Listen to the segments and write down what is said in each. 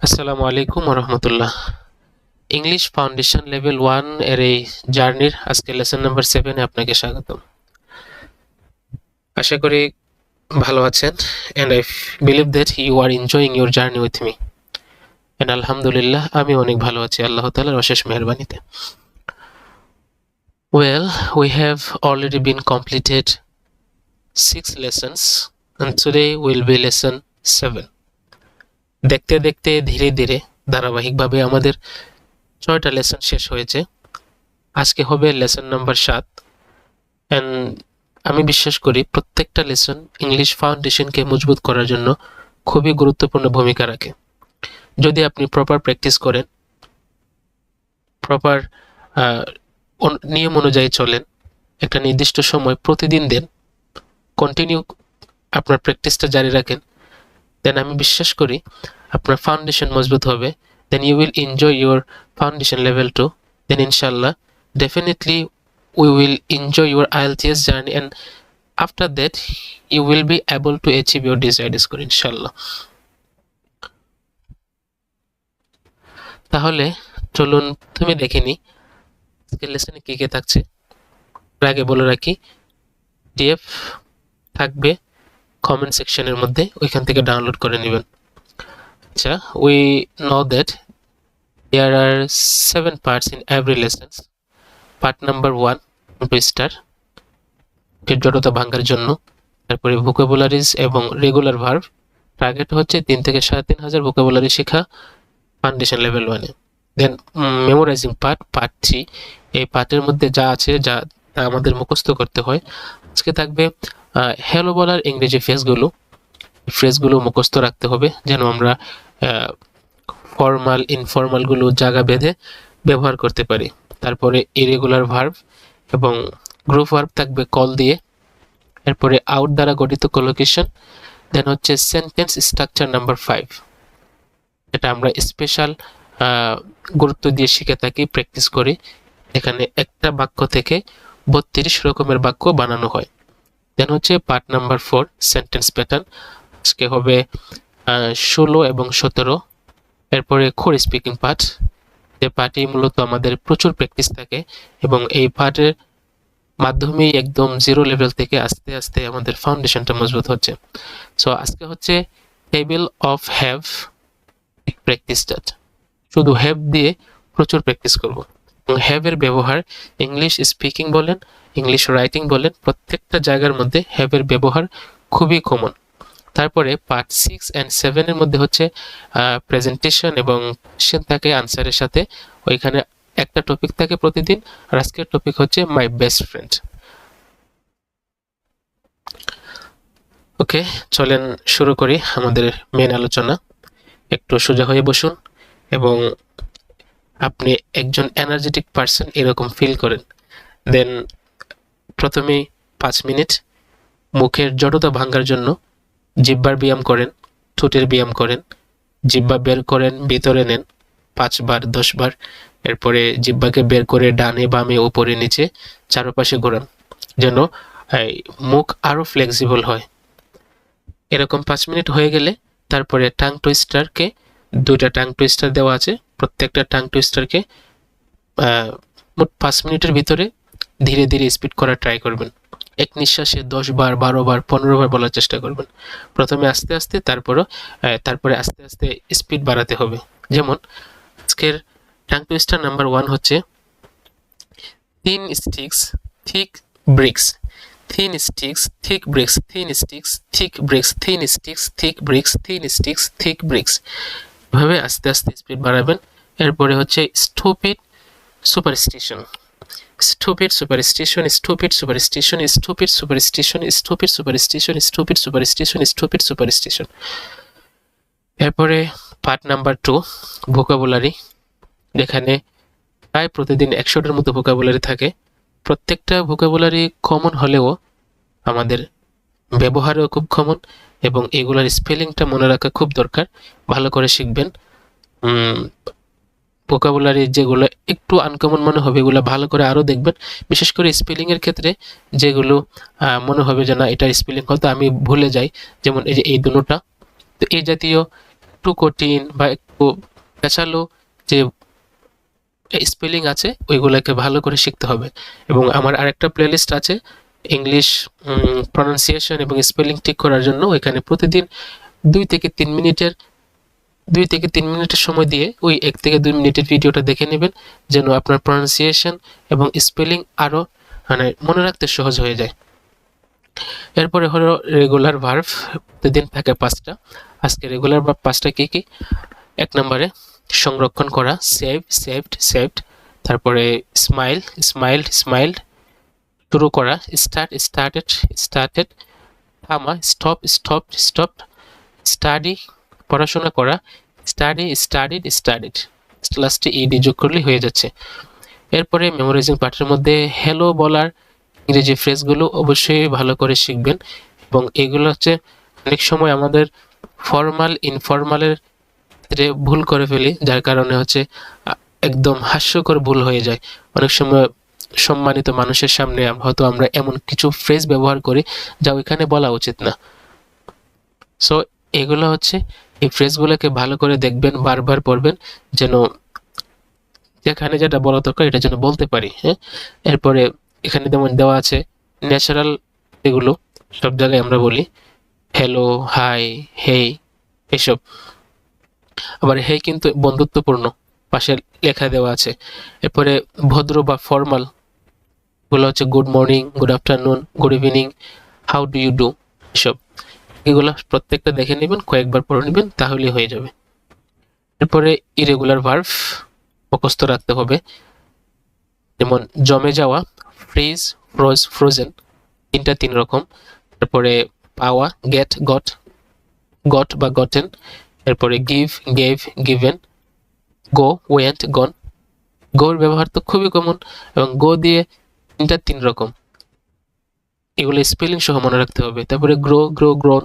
আসসালামু আলাইকুম রহমতুল্লাহ। English foundation level 1 এর এই জার্নির আজকে লেসন নাম্বার 7 এ আপনাকে স্বাগতম। আশা করি ভালো আছেন and I believe that you are enjoying your journey with me. and আলহামদুলিল্লাহ আমি অনেক ভালো আছি আল্লাহ তাআলার অশেষ মেহেরবানিতে। Well, we have already been completed 6 lessons and today will be lesson 7. দেখতে দেখতে ধীরে ধীরে ধারাবাহিকভাবে আমাদের 6টা লেসন শেষ হয়েছে। আজকে হবে লেসন নাম্বার 7 এন্ড আমি বিশ্বাস করি প্রত্যেকটা লেসন ইংলিশ ফাউন্ডেশনকে মজবুত করার জন্য খুবই গুরুত্বপূর্ণ ভূমিকা রাখে। যদি আপনি প্রপার প্র্যাকটিস করেন, প্রপার নিয়ম অনুযায়ী চলেন, একটা নির্দিষ্ট সময় প্রতিদিন দেন, কন্টিনিউ আপনার প্র্যাকটিসটা জারি রাখেন, দেন আমি বিশ্বাস করি আপনার ফাউন্ডেশন মজবুত হবে। Then you will enjoy your foundation level 2। Then ইনশাল্লাহ definitely we will enjoy your IELTS journey and after that you will be able to achieve your desired score ইনশাল্লাহ। তাহলে চলুন তুমি দেখে নি আজকের লেসনে কি কি থাকছে। এর আগে বলে রাখি পিডিএফ থাকবে কমেন্ট সেকশনের মধ্যে, ওইখান থেকে ডাউনলোড করে নেবেন। আচ্ছা, we know that there are 7 parts in every lesson. Part number 1 to start, এর জড়তা ভাঙার জন্য। তারপরে ভোকাবুলারিজ এবং রেগুলার ভার্ব। টার্গেট হচ্ছে 3 থেকে 3,500 ভোকাবুলারি শেখা ফাউন্ডেশন লেভেল 1 এ। দেন মেমোরাইজিং পার্ট 3, এই পার্টের মধ্যে যা আছে যা আমাদের মুখস্থ করতে হয়। আজকে থাকবে হ্যালো বলার ইংরেজি ফ্রেজগুলো মুখস্থ রাখতে হবে যেন আমরা ফর্মাল ইনফর্মালগুলো জায়গা বেঁধে ব্যবহার করতে পারি। তারপরে ইরেগুলার ভার্ব এবং গ্রুপ ভার্ব থাকবে কল দিয়ে। এরপরে আউট দ্বারা গঠিত কোলোকেশন। দেন হচ্ছে সেন্টেন্স স্ট্রাকচার নাম্বার 5, এটা আমরা স্পেশাল গুরুত্ব দিয়ে শিখে থাকি, প্র্যাকটিস করি। এখানে একটা বাক্য থেকে 32 রকমের বাক্য বানানো হয়। দেন হচ্ছে পার্ট নাম্বার 4 সেন্টেন্স প্যাটার্ন, আজকে হবে 16 এবং 17। এরপরে কোর স্পিকিং পার্ট, যে পার্টে মূলত আমাদের প্রচুর প্র্যাকটিস থাকে এবং এই পার্টের মাধ্যমেই একদম জিরো লেভেল থেকে আস্তে আস্তে আমাদের ফাউন্ডেশনটা মজবুত হচ্ছে। সো আজকে হচ্ছে table of have practice start. শুধু হ্যাভ দিয়ে প্রচুর প্র্যাকটিস করব। হ্যাভ এর ব্যবহার ইংলিশ স্পিকিং বলেন, ইংলিশ রাইটিং বলেন, প্রত্যেকটা জায়গার মধ্যে হ্যাভ এর ব্যবহার খুবই কমন। তারপরে পার্ট 6 এন্ড 7 এর মধ্যে হচ্ছে প্রেজেন্টেশন এবং কোশ্চেন থাকে আনসারের সাথে। ওইখানে একটা টপিক থাকে প্রতিদিন, আর আজকের টপিক হচ্ছে মাই বেস্ট ফ্রেন্ড। ওকে, চলেন শুরু করি আমাদের মেন আলোচনা। একটু সোজা হয়ে বসুন এবং আপনি একজন এনার্জেটিক পারসন এরকম ফিল করেন। দেন প্রথমে 5 মিনিট মুখের জড়তা ভাঙার জন্য জিহ্বার ব্যায়াম করেন, ঠোঁটের ব্যায়াম করেন। জিহ্বা বের করেন, ভিতরে নেন 5 বার 10 বার। এরপরে জিহ্বাকে বের করে ডানে বামে উপরে নিচে চারপাশে ঘোরান যেন মুখ আরো ফ্লেক্সিবল হয়। এরকম 5 মিনিট হয়ে গেলে তারপরে টাং টুইস্টারকে 2টা টাং টুইস্টার দেওয়া আছে, প্রত্যেকটা টাং টুইস্টারকে মোট 5 মিনিটের ভিতরে ধীরে ধীরে স্পিড করার ট্রাই করবেন। এক নিঃশ্বাসে 10 বার 12 বার 15 বার বলার চেষ্টা করবেন। প্রথমে আস্তে আস্তে, তারপরে আস্তে আস্তে স্পিড বাড়াতে হবে। যেমন আজকের টাং টুইস্টার নাম্বার 1 হচ্ছে thin sticks thick bricks, thin sticks thick bricks, thin sticks thick bricks, thin sticks thick bricks, thin sticks thick bricks। এভাবে আস্তে আস্তে স্পিড বাড়াবেন। এরপরে হচ্ছে stupid superstition, stupid superstition, stupid superstition, stupid superstition, stupid superstition, stupid superstition, stupid superstition। এরপরে part number 2 vocabulary, যেখানে প্রায় প্রতিদিন 100টার মতো ভোকাবুলারি থাকে। প্রত্যেকটা ভোকাবুলারি কমন হলেও আমাদের ব্যবহারেও খুব কমন এবং এগুলোর স্পেলিংটা মনে রাখা খুব দরকার। ভালো করে শিখবেন। ভোকাবুলারি যেগুলো একটু আনকমন মনে হবে এগুলো ভালো করে আরও দেখবেন, বিশেষ করে স্পেলিংয়ের ক্ষেত্রে যেগুলো মনে হবে যে না এটার স্পেলিং হয়তো আমি ভুলে যাই, যেমন এই যে এই দুটোটা। তো এই জাতীয় একটু কঠিন বা একটু পেঁচালো যে স্পেলিং আছে ওইগুলোকে ভালো করে শিখতে হবে। এবং আমার আরেকটা প্লেলিস্ট আছে ইংলিশ প্রনাউন্সিয়েশন এবং স্পেলিং ঠিক করার জন্য। ওইখানে প্রতিদিন 2 থেকে 3 মিনিটের 2 থেকে 3 মিনিটের সময় দিয়ে ওই 1 থেকে 2 মিনিটের ভিডিওটা দেখে নেবেন, যেন আপনার প্রনাউন্সিয়েশন এবং স্পেলিং আরও মানে মনে রাখতে সহজ হয়ে যায়। এরপরে হলো রেগুলার ভার্ব, প্রতিদিন থাকে 5টা। আজকে রেগুলার ভার্ব 5টা কী কী? 1 নম্বরে সংরক্ষণ করা, সেভ, সেভড, সেভড। তারপরে স্মাইল, স্মাইলড, স্মাইলড। শুরু করা, স্টার্ট, স্টার্টেড, স্টার্টেড। থামা, স্টপ, স্টপড, স্টপড। স্টাডি, পড়াশোনা করা, স্টাডি, স্টাডিড, স্টাডিড। লাস্টে ইডি যোগ করলেই হয়ে যাচ্ছে। এরপরে মেমোরাইজিং পার্টের মধ্যে হ্যালো বলার ইংরেজি ফ্রেজগুলো অবশ্যই ভালো করে শিখবেন। এবং এগুলো হচ্ছে অনেক সময় আমাদের ফর্মাল ইনফর্মালের ক্ষেত্রে ভুল করে ফেলি, যার কারণে হচ্ছে একদম হাস্যকর ভুল হয়ে যায়। অনেক সময় সম্মানিত মানুষের সামনে হয়তো আমরা এমন কিছু ফ্রেজ ব্যবহার করি যা ওইখানে বলা উচিত না। সো এগুলো হচ্ছে এই ফ্রেজগুলোকে ভালো করে দেখবেন, বারবার পড়বেন, যেন যেখানে যেটা বলা দরকার এটা যেন বলতে পারি। হ্যাঁ, এরপরে এখানে যেমন দেওয়া আছে ন্যাচারাল, এগুলো সব জায়গায় আমরা বলি হ্যালো, হাই, হেই এসব। আবার হেই কিন্তু বন্ধুত্বপূর্ণ, পাশে লেখা দেওয়া আছে। এরপরে ভদ্র বা ফর্মাল গুলো হচ্ছে good morning, good afternoon, good evening, how do you do, এসব। এগুলো প্রত্যেকটা দেখে নেবেন, কয়েকবার পড়ে নেবেন, তাহলেই হয়ে যাবে। এরপরে ইরেগুলার ভার্ব মুখস্থ রাখতে হবে, যেমন জমে যাওয়া, ফ্রিজ, ফ্রোজ, ফ্রোজেন, 3 রকম। তারপরে পাওয়া, গেট, গট, গট বা গটেন। এরপরে গিভ, গেভ, গিভেন। গো, ওয়েন্ট, গন। গোর ব্যবহার তো খুবই কমন, এবং গো দিয়ে 3 রকম। এগুলো স্পেলিং সহ মনে রাখতে হবে। তারপরে গ্রো, গ্রো, গ্রোন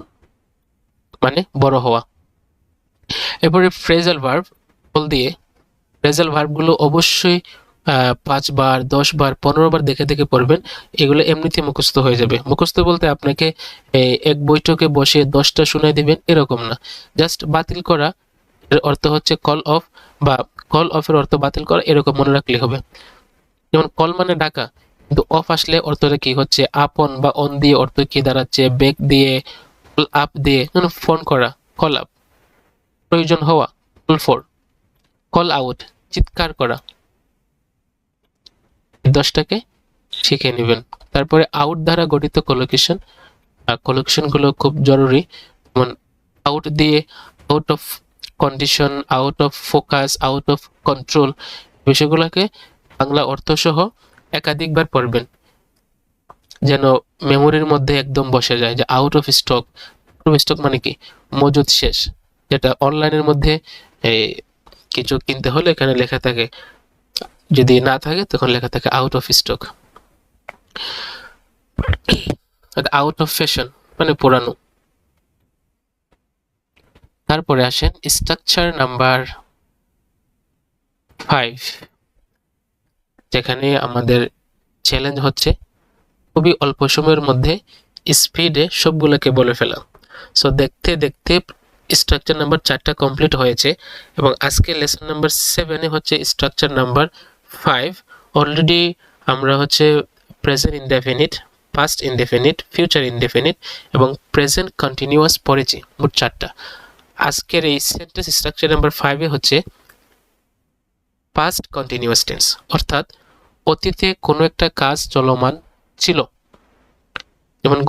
মানে বড় হওয়া। এরপরে ফ্রেজাল ভার্ব বল দিয়ে ফ্রেজাল ভার্বগুলো অবশ্যই 5 বার, 10 বার, 15 বার দেখে দেখে পড়বেন। এগুলো এমনিতে মুখস্থ হয়ে যাবে। মুখস্থ বলতে আপনাকে এক বৈঠকে বসে 10টা শুনে দিবেন এরকম না। জাস্ট বাতিল করা এর অর্থ হচ্ছে কল অফ, বা কল অফের অর্থ বাতিল করা, এরকম মনে রাখলে হবে। যেমন কল মানে ডাকা, কিন্তু অফ আসলে অর্থটা কি হচ্ছে, আপ অন বা অন দিয়ে অর্থ কি দাঁড়াচ্ছে, ব্যাক দিয়ে, কল আপ দিয়ে, যেমন ফোন করা, কল আপ। প্রয়োজন হওয়া, কল ফর। কল আউট, চিৎকার করা। 10টাকে শিখে নেবেন। তারপরে আউট দ্বারা গঠিত কলোকেশন, কলোকেশনগুলো খুব জরুরি। যেমন আউট দিয়ে out of condition, out of focus, out of control, বিষয়গুলোকে বাংলা অর্থ সহ একাধিকবার পড়বেন, যেন মেমোরির মধ্যে একদম বসে যায়। যে আউট অফ স্টক, স্টক মানে কি, মজুদ শেষ। যেটা অনলাইনের মধ্যে কিছু কিনতে হলে এখানে লেখা থাকে, যদি না থাকে তখন লেখা থাকে out of stock. Out of fashion মানে পুরানো। তারপরে আসেন স্ট্রাকচার নাম্বার 5, যেখানে আমাদের চ্যালেঞ্জ হচ্ছে খুবই অল্প সময়ের মধ্যে স্পিডে সবগুলোকে বলে ফেলা। সো দেখতে দেখতে স্ট্রাকচার নাম্বার 4টা কমপ্লিট হয়েছে, এবং আজকে লেসন নাম্বার 7 হচ্ছে স্ট্রাকচার নাম্বার 5। অলরেডি আমরা হচ্ছে present indefinite, past indefinite, future indefinite এবং প্রেজেন্ট কন্টিনিউয়াস পড়েছি, মোট 4টা। আজকের এই সেন্টেন্স স্ট্রাকচার নাম্বার 5 হচ্ছে পাস্ট কন্টিনিউয়াস টেন্স, অর্থাৎ অতীতে কোনো একটা কাজ চলমান ছিল। যেমন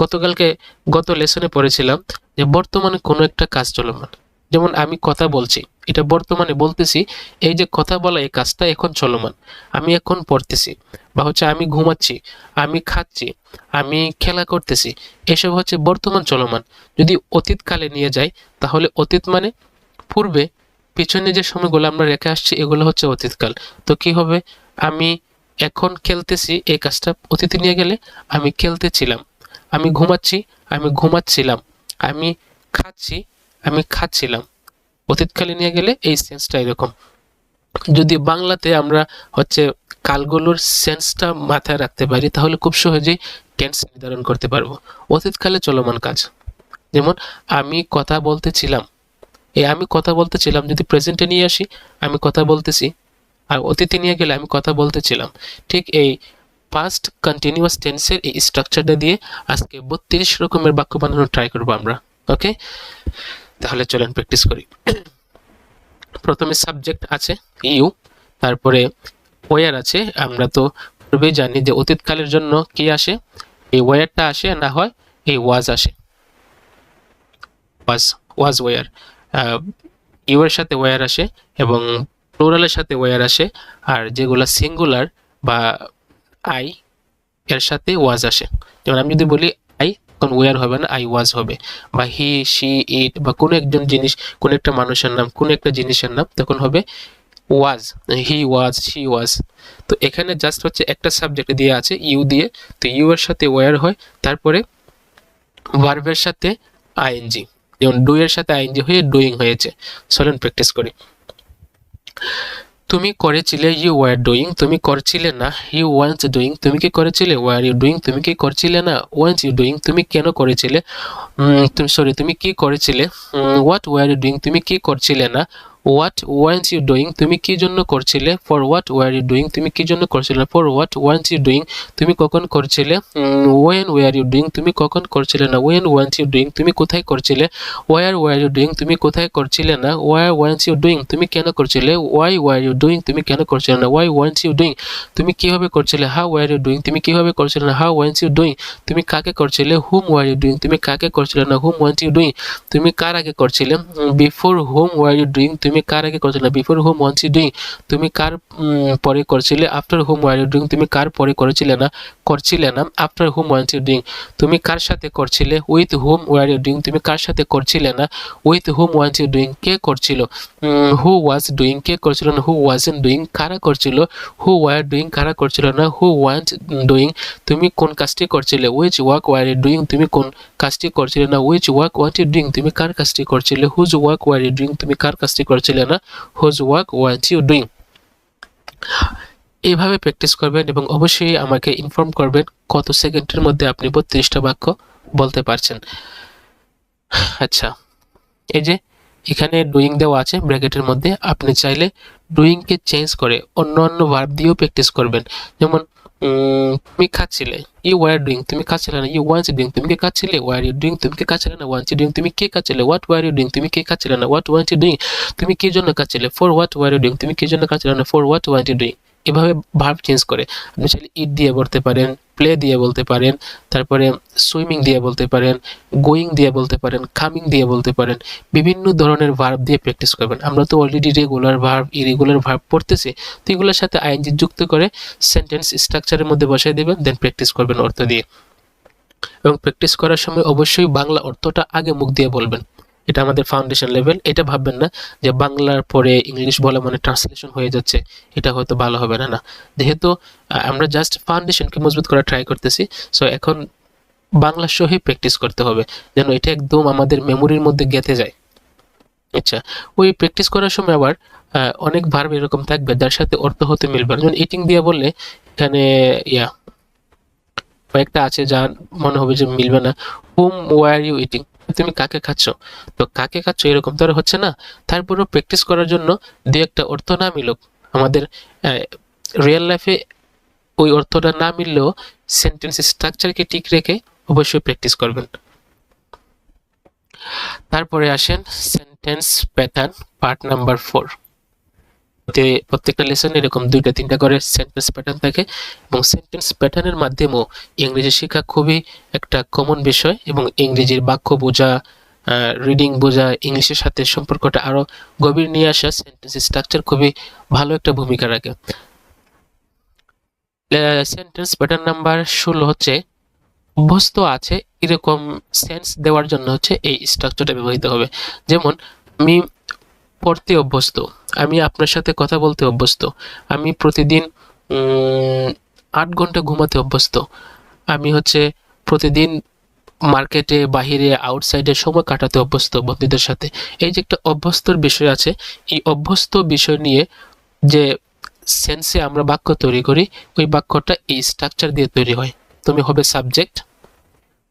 গত লেসনে পড়েছিলাম যে বর্তমানে কোনো একটা কাজ চলমান। যেমন আমি কথা বলছি, এটা বর্তমানে বলতেছি, এই যে কথা বলা এই কাজটা এখন চলমান। আমি এখন পড়তেছি, বা হচ্ছে আমি ঘুমাচ্ছি, আমি খাচ্ছি, আমি খেলা করতেছি, এসব হচ্ছে বর্তমান চলমান। যদি অতীতকালে নিয়ে যাই তাহলে অতীত মানে পূর্বে, পিছনে যে সময়গুলো আমরা রেখে আসছি এগুলো হচ্ছে অতীতকাল। তো কি হবে, আমি এখন খেলতেছি, এই কাজটা অতীতে নিয়ে গেলে আমি খেলতেছিলাম। আমি ঘুমাচ্ছি, আমি ঘুমাচ্ছিলাম। আমি খাচ্ছি, আমি খাচ্ছিলাম। অতীতকালে নিয়ে গেলে এই সেন্সটা এরকম। যদি বাংলাতে আমরা হচ্ছে কালগুলোর সেন্সটা মাথায় রাখতে পারি তাহলে খুব সহজেই টেন্স নির্ধারণ করতে পারবো। অতীতকালে চলমান কাজ, যেমন আমি কথা বলতেছিলাম, এই আমি কথা বলতেছিলাম যদি প্রেজেন্টে নিয়ে আসি, আমি কথা বলতেছি, আর অতীতে নিয়ে গেলে আমি কথা বলতেছিলাম। ঠিক এই পাস্ট কন্টিনিউয়াস টেন্সের এই স্ট্রাকচারটা দিয়ে আজকে 32 রকমের বাক্য বানানোর ট্রাই করবো আমরা। ওকে, তাহলে চলেন প্র্যাকটিস করি। প্রথমে সাবজেক্ট আছে ইউ, তারপরে ওয়ার আছে। আমরা তো পূর্বেই জানি যে অতীতকালের জন্য কি আসে, এই ওয়ারটা আসে, না হয় এই ওয়াজ আসে, ওয়াজ ওয়ার। ইউ এর সাথে ওয়ার আসে এবং প্লুরালের সাথে ওয়ার আসে, আর যেগুলো সিঙ্গুলার বা আই এর সাথে ওয়াজ আসে। যেমন আমি যদি বলি আই, তখন ওয়ার হবে না, আই ওয়াজ হবে। বা হি, শি, ইট বা কোনো একজন জিনিস, কোনো একটা মানুষের নাম, কোনো একটা জিনিসের নাম, তখন হবে ওয়াজ, হি ওয়াজ, শি ওয়াজ। তো এখানে জাস্ট হচ্ছে একটা সাবজেক্ট দিয়ে আছে ইউ দিয়ে, তো ইউ এর সাথে ওয়ার হয়, তারপরে ভার্বের সাথে আইএনজি, যেমন ডু এর সাথে আইএনজি হয়ে ডুইং হয়েছে। চলেন প্র্যাকটিস করি। তুমি করেছিলে, ইউ ওয়ার ডুইং, তুমি করছিলে না, ইউ ওয়ান্স ডুইং, তুমি কি করেছিলে, ওয়ার ইউ ডুইং, তুমি কি করছিলে না, ওয়ান্স ইউ ডুইং, তুমি কেন করেছিলে, তুমি কি করেছিলে, হোয়াট ওয়ার ইউ ডুইং, তুমি কি করছিলে না, হোয়াট ওয়ান্স ইউ ডুইং, তুমি কি জন্য করছিলে, for what were you doing, তুমি কি জন্য করছিলে না, ফর হোয়াট ওয়ান্স ইউ ডুইং, তুমি কখন করছিলে, ওয়েন ওয়ার ইউ ডুইং, তুমি কখন করছিলে না, ওয়েন ওয়ান্স ইউ ডুইং, তুমি কোথায় করছিলে, ওয়ার ওয়ার ইউ ডুইং, তুমি কোথায় করছিলে না, ওয়ার ওয়ান্স ইউ ডুইং, তুমি কেন করছিলে, ওয়াই ওয়ার ইউ ডুইং, তুমি কেন করছিলে না, ওয়াই ওয়ান্স ইউ ডুইং, তুমি কিভাবে করছিলে, হাউ ওয়ার ইউ ডুইং, তুমি কিভাবে করছিলে না, হাউ ওয়ান্স ইউ ডুইং, তুমি কাকে করছিলে, হুম ওয়ার ইউ ডুইং, তুমি কাকে করছিলে না, হুম ওয়ান্স ইউ ডুইং, তুমি কার আগে করছিলে, before hmm were you doing, তুমি কার আগে করছিলে, বিফোর হুম ওয়ান্স ইউ ডুইং, তুমি কার পরে করছিলে, after hmm were you doing, তুমি কার পরে করছিলে না, আফটার হুম ওয়ান্স ইউ ডুইং, তুমি কার সাথে করছিলে, with hmm were you doing, তুমি কার সাথে করছিলে না, উইথ হুম ওয়ান্স ইউ ডুইং, কে করছিল, হু ওয়াজ ডুইং, কে করছিল না, হু ওয়াজন্ট ডুইং, কারা করছিল, হু ওয়ার ডুইং, কারা করছিল না, হু ওয়ান্ট ডুইং, তুমি কোন কাজটি করছিলে, which work were you doing, তুমি কোন কাজটি করছিলে না, which work weren't you doing, তুমি কার কাজটি করছিলে, whose work were you doing, তুমি কার কাজটি করছিলে না, whose work weren't you doing. এইভাবে প্র্যাকটিস করবেন এবং অবশ্যই আমাকে ইনফর্ম করবেন কত সেকেন্ডের মধ্যে আপনি 32টা বাক্য বলতে পারছেন। আচ্ছা, এই যে এখানে ডুইং দেওয়া আছে ব্র্যাকেটের মধ্যে, আপনি চাইলে ডুইংকে চেঞ্জ করে অন্য অন্য ভার্ব দিয়েও প্র্যাকটিস করবেন। যেমন তুমি খাচ্ছিলে, ইউ ওয়ার ডুইং, তুমি খাচ্ছিলে না, ইউ ওয়ান্স ডুইং, তুমি কি খাচ্ছিলে, ওয়ার ইউ ডুইং, তুমি কি খাচ্ছিলে না, ওয়ান্স ডুইং, তুমি কে খাচ্ছিলে, হোয়াট ওয়ার ইউ ডুইং, তুমি কে খাচ্ছিলে না, হোয়াট ওয়ান্স ডুইং, তুমি কি জন্য খাচ্ছিলে, for what were you doing, তুমি কি জন্য খাচ্ছিলে না, ফর হোয়াট ওয়ান্স ডুইং। এভাবে ভার্ব চেঞ্জ করে আপনি চাইলে ইট দিয়ে বলতে পারেন, প্লে দিয়ে বলতে পারেন, তারপরে সুইমিং দিয়ে বলতে পারেন, গোয়িং দিয়ে বলতে পারেন, কামিং দিয়ে বলতে পারেন, বিভিন্ন ধরনের ভার্ব দিয়ে প্র্যাকটিস করবেন। আমরা তো already regular verb, irregular verb পড়তেছি, তো এগুলোর সাথে আইএনজি যুক্ত করে সেন্টেন্স স্ট্রাকচারের মধ্যে বসাই দেবেন, দেন প্র্যাকটিস করবেন অর্থ দিয়ে। এবং প্র্যাকটিস করার সময় অবশ্যই বাংলা অর্থটা আগে মুখ দিয়ে বলবেন, এটা আমাদের ফাউন্ডেশন লেভেল। এটা ভাববেন না যে বাংলার পরে ইংলিশ বলা মানে ট্রান্সলেশন হয়ে যাচ্ছে, এটা হয়তো ভালো হবে না। যেহেতু আমরা জাস্ট ফাউন্ডেশনকে মজবুত করার ট্রাই করতেছি, সো এখন বাংলা সহি প্র্যাকটিস করতে হবে যেন এটা একদম আমাদের মেমোরির মধ্যে গেঁথে যায়। আচ্ছা, ওই প্র্যাকটিস করার সময় আবার অনেক ভার্ব এরকম থাকবে যার সাথে অর্থ হতে মিলবে। যেমন ইটিং দিয়ে বললে এখানে কয়েকটা আছে যা মনে হবে যে মিলবে না। হুম ওয়ার ইউ ইটিং, তুমি কাকে খাচ্ছ, তো কাকে খাচ্ছ এরকম তো আর হচ্ছে না। তারপরেও প্র্যাকটিস করার জন্য দু একটা অর্থ না মিলুক, আমাদের রিয়েল লাইফে ওই অর্থটা না মিললেও সেন্টেন্স স্ট্রাকচারকে ঠিক রেখে অবশ্যই প্র্যাকটিস করবেন। তারপরে আসেন সেন্টেন্স প্যাটার্ন পার্ট নাম্বার 4। প্রত্যেকটা লেসন এরকম 2-3টা করে সেন্টেন্স প্যাটার্ন থাকে এবং সেন্টেন্স প্যাটার্নের মাধ্যমেও ইংরেজি শেখা খুবই একটা কমন বিষয় এবং ইংরেজির বাক্য বোঝা, রিডিং বোঝা, ইংলিশের সাথে সম্পর্কটা আরো গভীর নিয়ে আসা সেন্টেন্স স্ট্রাকচার খুবই ভালো একটা ভূমিকা রাখে। সেন্টেন্স প্যাটার্ন নাম্বার 16 হচ্ছে অভ্যস্ত আছে এরকম সেন্স দেওয়ার জন্য হচ্ছে এই স্ট্রাকচারটা ব্যবহৃত হবে। যেমন আমি পড়তে অভ্যস্ত, আমি আপনার সাথে কথা বলতে অভ্যস্ত, আমি প্রতিদিন 8 ঘন্টা ঘুমাতে অভ্যস্ত, আমি হচ্ছে প্রতিদিন মার্কেটে বাহিরে আউটসাইডে সময় কাটাতে অভ্যস্ত বন্ধুদের সাথে। এই যে একটা অভ্যস্তর বিষয় আছে, এই অভ্যস্ত বিষয় নিয়ে যে সেন্সে আমরা বাক্য তৈরি করি, ওই বাক্যটা এই স্ট্রাকচার দিয়ে তৈরি হয়। তুমি হবে সাবজেক্ট,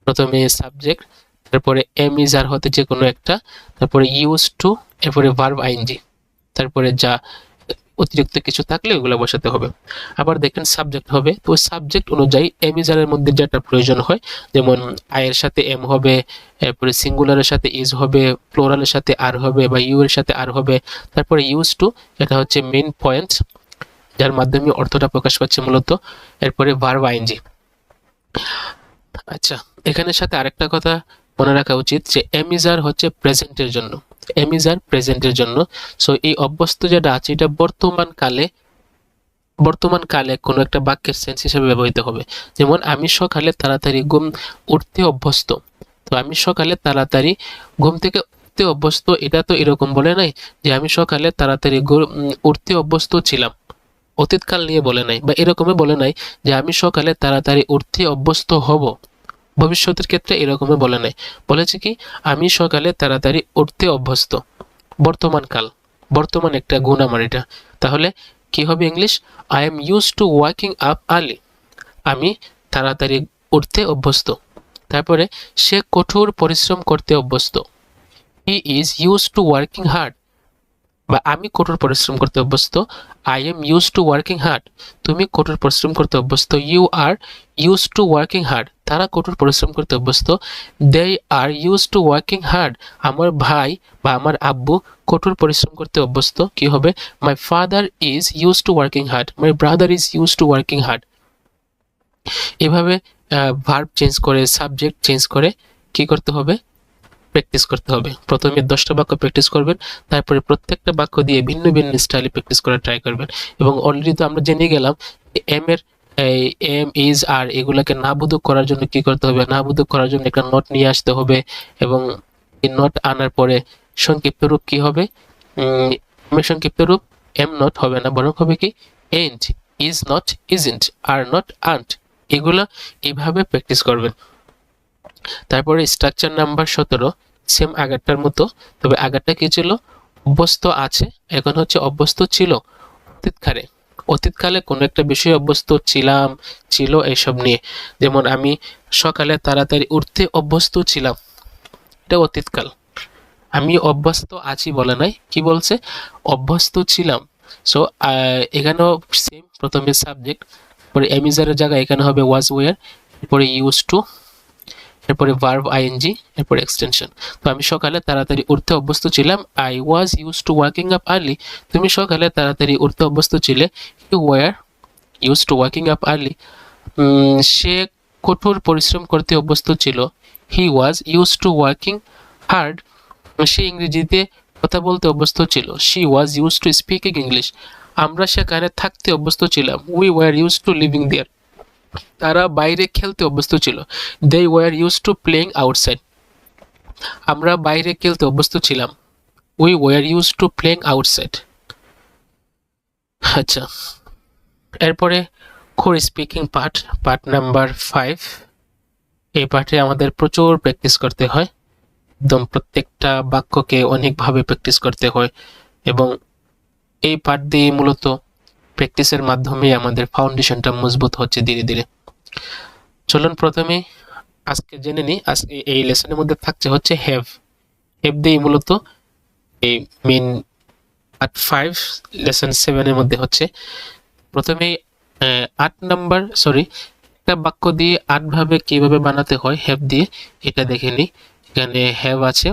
প্রথমে সাবজেক্ট, তারপরে এম ইজ আর হতে যে কোনো একটা, তারপরে ইউজ টু, এরপরে ভার্ব আইএনজি, তারপরে যা অতিরিক্ত কিছু থাকলে ওগুলো বসাতে হবে। আবার দেখেন সাবজেক্ট হবে, তো সাবজেক্ট অনুযায়ী এম ইজ আর এর মধ্যে যেটা প্রয়োজন হয়, যেমন আই এর সাথে এম হবে, এরপরে সিঙ্গুলারের সাথে ইজ হবে, প্লোরালের সাথে আর হবে, বা ইউ এর সাথে আর হবে। তারপরে ইউজ টু, এটা হচ্ছে মেইন পয়েন্ট যার মাধ্যমে অর্থটা প্রকাশ পাচ্ছে মূলত। এরপরে ভার্ব আইএনজি। আচ্ছা, এখানের সাথে আরেকটা কথা মনে রাখা উচিত যে এম ইজ আর হচ্ছে প্রেজেন্টের জন্য, এম ইজ আর প্রেজেন্টের জন্য। সো এই অভ্যস্ত যেটা আছে এটা বর্তমান কালে কোনো একটা বাক্যের সেন্স হিসেবে ব্যবহৃত হবে। যেমন আমি সকালে তাড়াতাড়ি ঘুম উঠতে অভ্যস্ত, তো আমি সকালে তাড়াতাড়ি ঘুম থেকে উঠতে অভ্যস্ত, এটা তো এরকম বলে নাই যে আমি সকালে তাড়াতাড়ি উঠতে অভ্যস্ত ছিলাম, অতীতকাল নিয়ে বলে নাই, বা এরকমই বলে নাই যে আমি সকালে তাড়াতাড়ি উঠতে অভ্যস্ত হব, ভবিষ্যতের ক্ষেত্রে এরকমই বলে নাই। বলেছে কি আমি সকালে তাড়াতাড়ি উঠতে অভ্যস্ত, বর্তমান কাল, বর্তমান একটা গুণ আমার এটা। তাহলে কি হবে English? I am use to waking up early, আমি তাড়াতাড়ি উঠতে অভ্যস্ত। তারপরে সে কঠোর পরিশ্রম করতে অভ্যস্ত, he is use to working hard, বা আমি কঠোর পরিশ্রম করতে অভ্যস্ত, I am use to working hard, তুমি কঠোর পরিশ্রম করতে অভ্যস্ত, you are use to working hard, তারা কঠোর পরিশ্রম করতে অভ্যস্ত, they are use to working hard, আমার ভাই বা আমার আব্বু কঠোর পরিশ্রম করতে অভ্যস্ত। কি হবে? My father is use to working hard, my brother is use to working hard. এভাবে ভার্ব চেঞ্জ করে, সাবজেক্ট চেঞ্জ করে কি করতে হবে? প্র্যাকটিস করতে হবে। প্রথমে 10টা বাক্য প্র্যাকটিস করবেন, তারপরে প্রত্যেকটা বাক্য দিয়ে ভিন্ন ভিন্ন স্টাইলে প্র্যাকটিস করার ট্রাই করবেন। এবং অলরেডি তো আমরা জেনে গেলাম এম এর এম ইজ আর এগুলাকে নাবোধক করার জন্য কি করতে হবে? নাবোধক করার জন্য একটা নোট নিয়ে আসতে হবে, এবং এই নোট আনার পরে সংক্ষিপ্ত রূপ কি হবে? এম এর সংক্ষিপ্ত রূপ এম নট হবে না, বরং হবে কি and, is not, isn't, are not, aren't. এগুলা এইভাবে প্র্যাকটিস করবেন। তারপরে স্ট্রাকচার নাম্বার 17, সেম আগেরটার মতো, তবে আগেরটা কি ছিল? অভ্যস্ত আছে, এখন হচ্ছে অভ্যস্ত ছিল অতীতকালে। অতীতকালে কোনো একটা বিষয়ে অভ্যস্ত ছিলাম, ছিল, এইসব নিয়ে। যেমন আমি সকালে তাড়াতাড়ি উঠতে অভ্যস্ত ছিলাম, এটা অতীতকাল। আমি অভ্যস্ত আছি বলে নাই, কি বলছে? অভ্যস্ত ছিলাম। সো এখানেও সেম, প্রথমে সাবজেক্ট, পরে এমিজারের জায়গায় এখানে হবে ওয়াজ ওয়ার, এরপরে ইউজ টু, এরপরে ভার্ব আইএনজি, এরপরে এক্সটেনশন। তো আমি সকালে তাড়াতাড়ি উঠতে অভ্যস্ত ছিলাম, I was use to waking up early, তুমি সকালে তাড়াতাড়ি উঠতে অভ্যস্ত ছিলে, you were use to waking up early. সে কঠোর পরিশ্রম করতে অভ্যস্ত ছিল, he was use to working hard. সে ইংরেজিতে কথা বলতে অভ্যস্ত ছিল, she was use to speaking English. আমরা সেখানে থাকতে অভ্যস্ত ছিলাম, we were use to living there. তারা বাইরে খেলতে অভ্যস্ত ছিল, they were use to playing outside. আমরা বাইরে খেলতে অভ্যস্ত ছিলাম, we were use to playing outside. আচ্ছা, এরপরে কোর স্পিকিং পার্ট নাম্বার 5। এই পার্টে আমাদের প্রচুর প্র্যাকটিস করতে হয়, একদম প্রত্যেকটা বাক্যকে অনেকভাবে প্র্যাকটিস করতে হয়, এবং এই পার্ট দিয়ে মূলত প্র্যাকটিসের মাধ্যমে আমাদের ফাউন্ডেশনটা মজবুত হচ্ছে ধীরে ধীরে। চলুন প্রথমে আজকে জেনে নিই, আজকে এই লেসনের মধ্যে থাকছে হচ্ছে হ্যাভ। হ্যাভ দিয়ে মূলত এই মেন পার্ট 5 লেসন 7 এর মধ্যে হচ্ছে। প্রথমে 8 নাম্বার, একটা বাক্য দিয়ে 8 ভাবে কিভাবে বানাতে হয় হ্যাভ দিয়ে, এটা দেখে নিই। এখানে হ্যাভ আছে,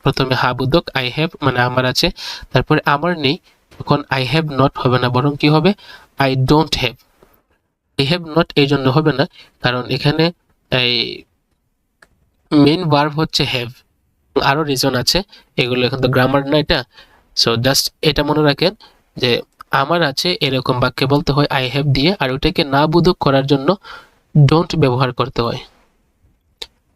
প্রথমে হাবোধক আই হ্যাভ, মানে আমার আছে, তারপরে আমার নেই, তখন আই হ্যাভ নট হবে না, বরং কি হবে? I don't have. I have not এই জন্য হবে না, কারণ এখানে এই মেইন ভার্ব হচ্ছে হ্যাভ, আরো রিজন আছে, এগুলো এখন তো গ্রামার না এটা। সো জাস্ট এটা মনে রাখেন যে আমার আছে এরকম বাক্যে বলতে হয় আই হ্যাভ দিয়ে, আর ওটাকে না বোধক করার জন্য ডোন্ট ব্যবহার করতে হয়।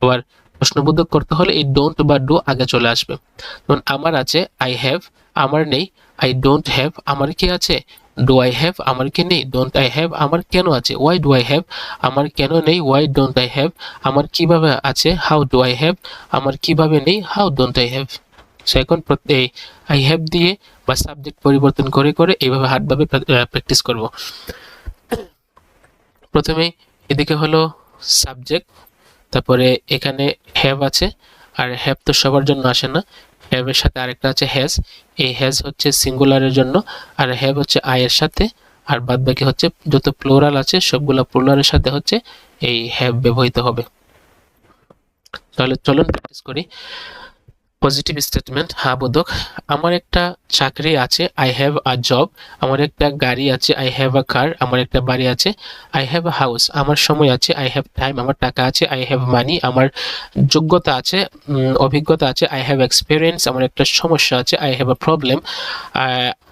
আবার প্রশ্নবোধক করতে হলে এই ডোন্ট বা ডু আগে চলে আসবে। যেমন আমার আছে আই হ্যাভ, আমার নেই আই ডোন্ট হ্যাভ। আমার কি আছে? ডু আই হ্যাভ, আমার কি নেই? Don't I have. আমার কেন আছে? ওয়াই ডু আই হ্যাভ, আমার কেন নেই? Why don't I have. আমার কিভাবে আছে? হাউ ডু আই হ্যাভ, আমার কিভাবে নেই? How don't I have. So এখন এই আই হ্যাভ দিয়ে বা সাবজেক্ট পরিবর্তন করে করে এইভাবে হার্ডভাবে প্র্যাকটিস করব। প্রথমে এদিকে হলো সাবজেক্ট, তারপরে এখানে হ্যাভ আছে, আর হ্যাভ তো সবার জন্য আসে না, হ্যাভের সাথে আরেকটা আছে হ্যাজ। এই হ্যাজ হচ্ছে সিঙ্গুলারের জন্য, আর হ্যাভ হচ্ছে আই এর সাথে, আর বাদ বাকি হচ্ছে যত প্লুরাল আছে সবগুলা প্লুরালের সাথে হচ্ছে এই হ্যাভ ব্যবহৃত হবে। তাহলে চলুন প্র্যাকটিস করি। পজিটিভ স্টেটমেন্ট, হ্যাঁ বোধক। আমার একটা চাকরি আছে, আই হ্যাভ আ জব। আমার একটা গাড়ি আছে, আই হ্যাভ আ কার। আমার একটা বাড়ি আছে, আই হ্যাভ আ হাউস। আমার সময় আছে, আই হ্যাভ টাইম। আমার টাকা আছে, আই হ্যাভ মানি। আমার যোগ্যতা আছে, অভিজ্ঞতা আছে, আই হ্যাভ এক্সপিরিয়েন্স। আমার একটা সমস্যা আছে, আই হ্যাভ আ প্রবলেম।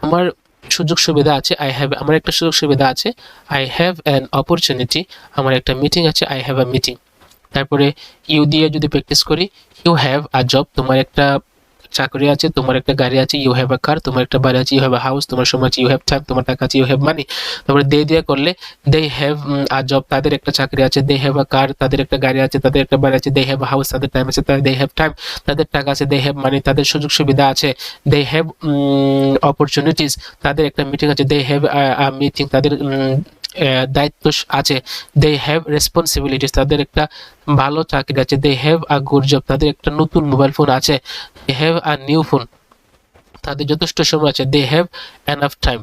আমার সুযোগ সুবিধা আছে, আমার একটা সুযোগ সুবিধা আছে, আই হ্যাভ অ্যান অপরচুনিটি। আমার একটা মিটিং আছে, আই হ্যাভ আ মিটিং। তারপরে ইউ দিয়ে যদি প্র্যাকটিস করি, ইউ হ্যাভ আ জব। তোমার একটা চাকরি আছে, তোমার একটা গাড়ি আছে, ইউ হ্যাভ আ কার। তোমার একটা বাড়ি আছে, ইউ হ্যাভ আ হাউস। তোমার সময় আছে, ইউ হ্যাভ টাইম। তোমার টাকা আছে, ইউ হ্যাভ মানি। তারপরে দে দিয়ে করলে, দে হ্যাভ আ জব, তাদের একটা চাকরি আছে, দে হ্যাভ আ কার, তাদের একটা গাড়ি আছে, তাদের একটা বাড়ি আছে, দে হ্যাভ আ হাউস, তাদের টাইম আছে, দে হ্যাভ টাইম, তাদের টাকা আছে, দে হ্যাভ মানি, তাদের সুযোগ সুবিধা আছে, দে হ্যাভ অপরচুনিটিস, তাদের একটা মিটিং আছে, দে হ্যাভ আ মিটিং, তাদের দায়িত্ব আছে, দে হ্যাভ রেসপন্সিবিলিটিস, তাদের একটা ভালো চাকরি আছে, they have a good job, তাদের একটা নতুন মোবাইল ফোন আছে, they have a new phone, তাদের যথেষ্ট সময় আছে, দে হ্যাভ এনাফ টাইম।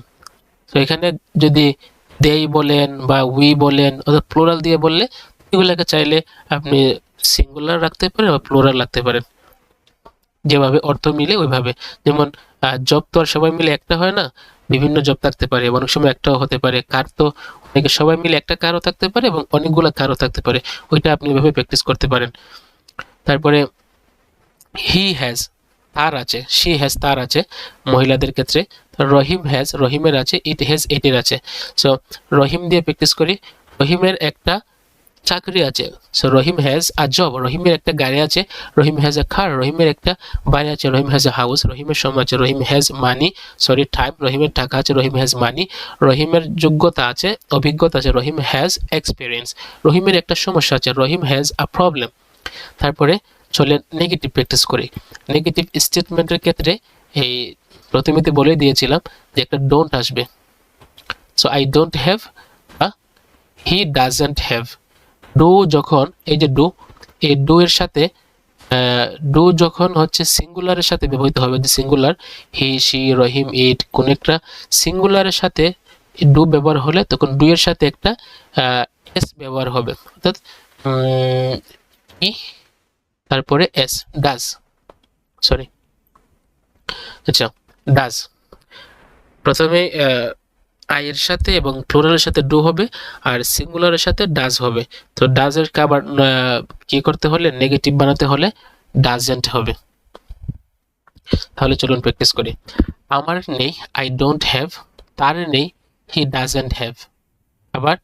তো এখানে যদি দেই বলেন বা উই বলেন অথবা প্লোরাল দিয়ে বললে এগুলোকে চাইলে আপনি সিঙ্গুলার রাখতে পারেন বা প্লোরাল রাখতে পারেন, যেভাবে অর্থ মিলে ওইভাবে। যেমন জব তো আর সবাই মিলে একটা হয় না, বিভিন্ন জব থাকতে পারে, অনেক সময় একটাও হতে পারে। কার তো অনেকে সবাই মিলে একটা কারও থাকতে পারে এবং অনেকগুলো কারও থাকতে পারে, ওইটা আপনি ওইভাবে প্র্যাকটিস করতে পারেন। তারপরে হি হ্যাজ, তার আছে, শি হ্যাজ, তার আছে মহিলাদের ক্ষেত্রে। রহিম হ্যাজ, রহিমের আছে, ইট হ্যাজ, এটির আছে। সো রহিম দিয়ে প্র্যাকটিস করি, রহিমের একটা চাকরি আছে, so Rahim has a job. রহিমের একটা গাড়ি আছে, রহিম হ্যাজ আ কার। রহিমের একটা বাড়ি আছে, রহিম হ্যাজ আ হাউস। রহিমের সময় আছে, Rahim has money, sorry time. রহিমের টাকা আছে, রহিম হ্যাজ মানি। রহিমের যোগ্যতা আছে, অভিজ্ঞতা আছে, রহিম হ্যাজ এক্সপিরিয়েন্স। রহিমের একটা সমস্যা আছে, রহিম হ্যাজ আ প্রবলেম। তারপরে চলে নেগেটিভ প্র্যাকটিস করি। নেগেটিভ স্টেটমেন্টের ক্ষেত্রে এই প্রথমেতে বলে দিয়েছিলাম যে একটা ডোন্ট আসবে। So I don't have, he doesn't have. Do যখন, এই যে ডু, এই ডু এর সাথে ডু যখন হচ্ছে সিঙ্গুলারের সাথে ব্যবহৃত হবে, যে সিঙ্গুলার হি, শি, রহিম, ইট, কোন একটা সিঙ্গুলারের সাথে ডু ব্যবহার হলে তখন ডু এর সাথে একটা এস ব্যবহার হবে, অর্থাৎ ই তারপরে এস, ডাজ, সরি, আচ্ছা ডাজ। প্রথমে আই এর সাথে এবং প্লুরালের সাথে ডু হবে আর সিঙ্গুলারের সাথে ডাজ হবে। তো ডাজের আবার কি করতে হলে, নেগেটিভ বানাতে হলে ডাজেন্ট হবে। তাহলে চলুন প্র্যাকটিস করি। আমার নেই, আই ডোন্ট হ্যাভ। তার নেই, হি ডাজেন্ট হ্যাভ। আবার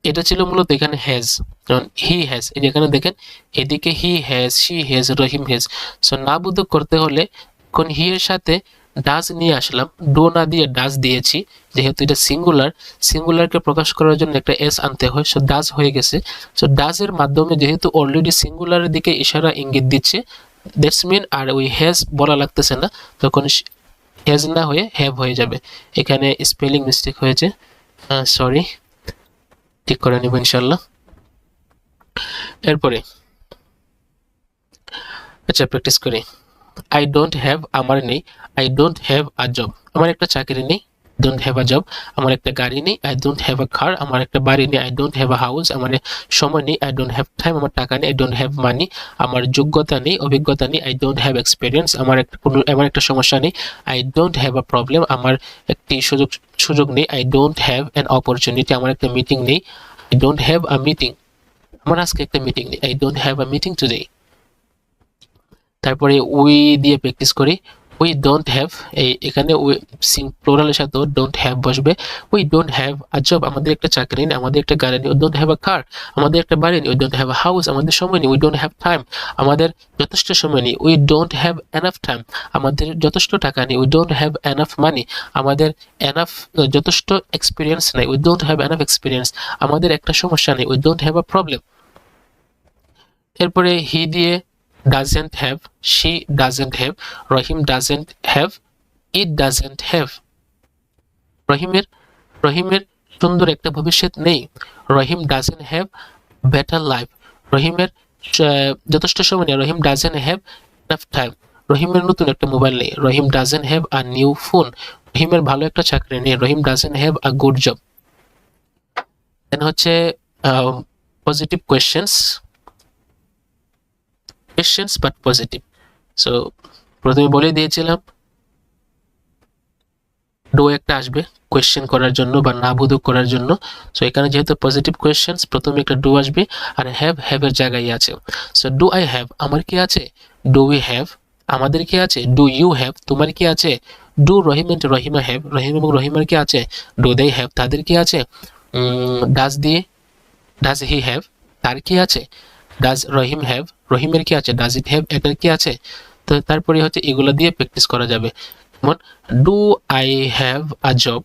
এটা ছিল মূলত এখানে হ্যাজ, কারণ হি হ্যাজ, এই যেখানে দেখেন এদিকে he has, she has, Rahim has. So নাবোধক করতে হলে এখন হি এর সাথে ডাজ নিয়ে আসলাম, ডো না দিয়ে ডাজ দিয়েছি, যেহেতু এটা সিঙ্গুলার, সিঙ্গুলারকে প্রকাশ করার জন্য একটা এস আনতে হয়, সো ডাজ হয়ে গেছে। সো ডাজের মাধ্যমে যেহেতু অলরেডি সিঙ্গুলারের দিকে ইশারা ইঙ্গিত দিচ্ছে, দ্যাটস মিন আর ওই হ্যাজ বলা লাগতেছে না, তখন হ্যাজ না হয়ে হ্যাভ হয়ে যাবে। এখানে স্পেলিং মিস্টেক হয়েছে, সরি, ঠিক করে নিব ইনশাল্লাহ। এরপরে আচ্ছা প্র্যাকটিস করি। আই ডোন্ট হ্যাভ, আমার নেই, I don't have a job. আমার একটা চাকরি নেই, ডোন্ট হ্যাভ আ জব। আমার একটা গাড়ি নেই, I don't have a car. আমার একটা বাড়ি নেই, I don't have a house. আমার সময় নেই, আই ডোন্ট হ্যাভ টাইম। আমার টাকা নেই, আই ডোন্ট হ্যাভ মানি। আমার যোগ্যতা নেই, অভিজ্ঞতা নেই, আই ডোন্ট হ্যাভ এক্সপিরিয়েন্স। আমার একটা সমস্যা নেই, I don't have a problem. আমার একটি সুযোগ নেই, I don't have an opportunity. আমার একটা মিটিং নেই, I don't have a meeting. আমার আজকে একটা মিটিং নেই, I don't have a meeting today. তারপরে উই দিয়ে প্র্যাকটিস করি। উই ডোন্ট হ্যাভ, এখানে প্লুরালের সাথেও ডোন্ট হ্যাভ বসবে। We don't have a job, আমাদের একটা চাকরি নেই, আমাদের একটা গাড়ি নেই। We don't have a car, আমাদের একটা বাড়ি নেই। We don't have a house, আমাদের সময় নেই। উই ডোন্ট হ্যাভ টাইম, আমাদের যথেষ্ট সময় নেই। We don't have enough time, আমাদের যথেষ্ট টাকা নেই। We don't have enough money, আমাদের এনাফ যথেষ্ট এক্সপিরিয়েন্স নেই। We don't have enough experience, আমাদের একটা সমস্যা নেই। We don't have a problem. এরপরে হি দিয়ে doesn't have, she doesn't have, Rahim doesn't have, it doesn't have। রহিমের সুন্দর একটা ভবিষ্যৎ নেই, রহিম doesn't have better life। রহিমের যথেষ্ট সময় নেই। Rahim doesn't have enough time. রহিমের নতুন একটা মোবাইল নেই। Rahim doesn't have a new phone. রহিমের ভালো একটা চাকরি নেই। Rahim doesn't have a good job. Then হচ্ছে positive questions, questions but positive. So প্রথমে বলে দিয়েছিলাম ডো একটা আসবে কোয়েশ্চেন করার জন্য বা না বোধক করার জন্য। সো এখানে যেহেতু পজিটিভ কোয়েশ্চেন্স, প্রথমে একটা ডু আসবে, আর হ্যাভ এর জায়গায় আছে। সো ডু আই হ্যাভ, আমার কি আছে? ডু উই হ্যাভ, আমাদের কি আছে? ডু ইউ হ্যাভ, তোমার কি আছে? Do Rahim and Rahima have, Rahim এবং রহিমার কি আছে? ডু দে হ্যাভ, তাদের কি আছে? ডাজ দিয়ে ডাজ হি হ্যাভ, তার কি আছে? ডাজ রহিম হ্যাভ, রহিমের কি আছে? ডাজ ইট হ্যাভ, এটার কি আছে? তো তারপরে হচ্ছে এগুলো দিয়ে প্র্যাকটিস করা যাবে। যেমন do I have a job,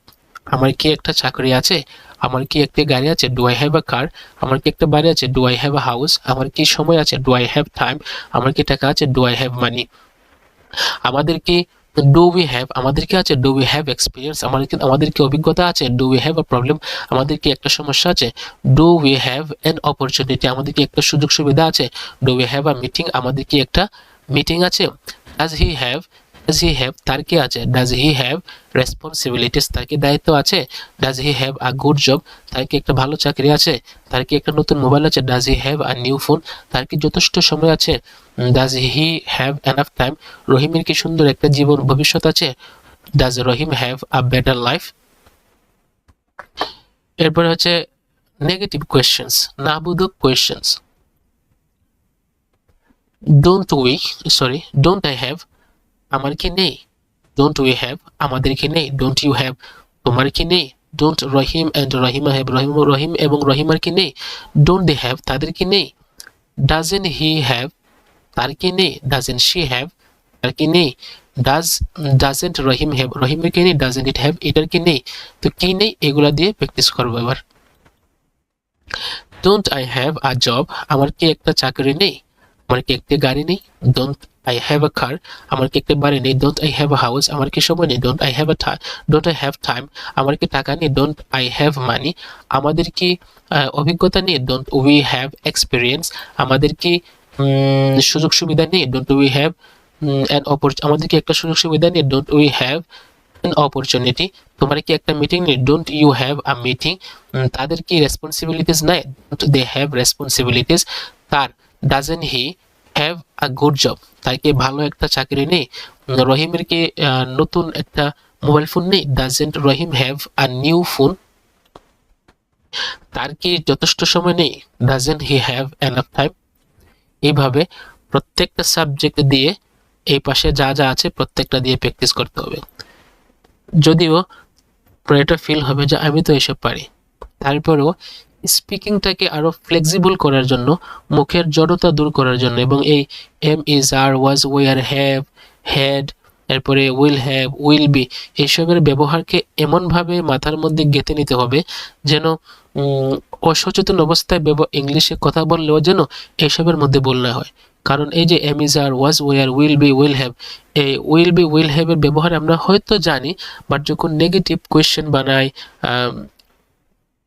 আমার কি একটা চাকরি আছে? আমার কি একটা গাড়ি আছে? Do I have a car, আমার কি একটা বাড়ি আছে? Do I have a house, আমার কি সময় আছে? ডু আই হ্যাভ টাইম, আমার কি টাকা আছে? Do I have money. আমাদের কি ডু উই হ্যাভ, আমাদের কি আছে? ডু উই হ্যাভ এক্সপিরিয়েন্স, আমাদের কি অভিজ্ঞতা আছে? Do we have a problem, আমাদের কি একটা সমস্যা আছে? Do we have an opportunity, আমাদের কি একটা সুযোগ সুবিধা আছে? Do we have a meeting, আমাদের কি একটা মিটিং আছে? Does he have, does he have, তার কি আছে? ডাজ হি হ্যাভ রেসপন্সিবিলিটিস, তার কি দায়িত্ব আছে? Does he have a good job, তার কি একটা ভালো চাকরি আছে? তার কি একটা নতুন মোবাইল আছে? Does he have a new phone, তার কি যথেষ্ট সময় আছে? Does he have enough time, রহিমের কি সুন্দর একটা জীবন ভবিষ্যৎ আছে? Does Rahim have a better life. এরপরে হচ্ছে নেগেটিভ কোয়েশ্চেন্স, নাবোধক questions. Don't we, sorry, don't I have, আমার কি নেই? ডোন্ট উই হ্যাভ, আমাদের কি নেই? ডোন্ট ইউ হ্যাভ, তোমার কি নেই? Don't Rahim and Rahima have, Rahim এবং রহিমার কি নেই? ডোন্ট দে হ্যাভ, তাদের কি নেই? ডাজেন্ট হি হ্যাভ, তার কি নেই? ডাজেন্ট শি হ্যাভ, তার কি নেই? ডাজেন্ট রহিম হ্যাভ, রহিমের কি নেই? ডাজেন্ট ইট হ্যাভ, এটার কি নেই? তো কি নেই এগুলা দিয়ে প্র্যাকটিস করবো এবার। Don't I have a job, আমার কি একটা চাকরি নেই? আমার কি একটা গাড়ি নেই? Don't I have a car, আমার কি একটা বাড়ি নেই? Don't I have a house, আমার কি সময় নেই? Don't I have don't I have time, আমার কি টাকা নেই? ডোন্ট আই হ্যাভ মানি, আমাদের কি অভিজ্ঞতা নেই? ডোন্ট উই হ্যাভ এক্সপিরিয়েন্স, আমাদের কি সুযোগ সুবিধা নেই? ডোন্ট উই হ্যাভ আমাদের কি একটা সুযোগ সুবিধা নেই? Don't we have an opportunity, তোমার কি একটা মিটিং নেই? Don't you have a meeting, তাদের কি রেসপন্সিবিলিটিস নাই? Don't they have responsibilities. তার doesn't he have a good job, তার কি ভালো একটা চাকরি নেই? রহিমের কি নতুন একটা মোবাইল ফোন নেই? Doesn't Rahim have a new phone, তার কি যথেষ্ট সময় নেই? Doesn't he have enough time. এইভাবে প্রত্যেকটা সাবজেক্ট দিয়ে এই পাশে যা যা আছে প্রত্যেকটা দিয়ে প্র্যাকটিস করতে হবে। যদিও এটা ফিল হবে যে আমি তো এসব পারি, তারপরেও স্পিকিংটাকে আরো ফ্লেক্সিবল করার জন্য, মুখের জড়তা দূর করার জন্য, এবং এই am is are was were have had, এরপরে উইল হ্যাভ উইল বি, এইসবের ব্যবহারকে এমনভাবে মাথার মধ্যে গেঁথে নিতে হবে যেন অসচেতন অবস্থায় ইংলিশে কথা বললেও যেন এইসবের মধ্যে ভুল না হয়। কারণ এই যে am is are was were will be will have, এই উইল বি উইল হ্যাভ এর ব্যবহার আমরা হয়তো জানি, বাট যখন নেগেটিভ কোয়েশ্চেন বানাই,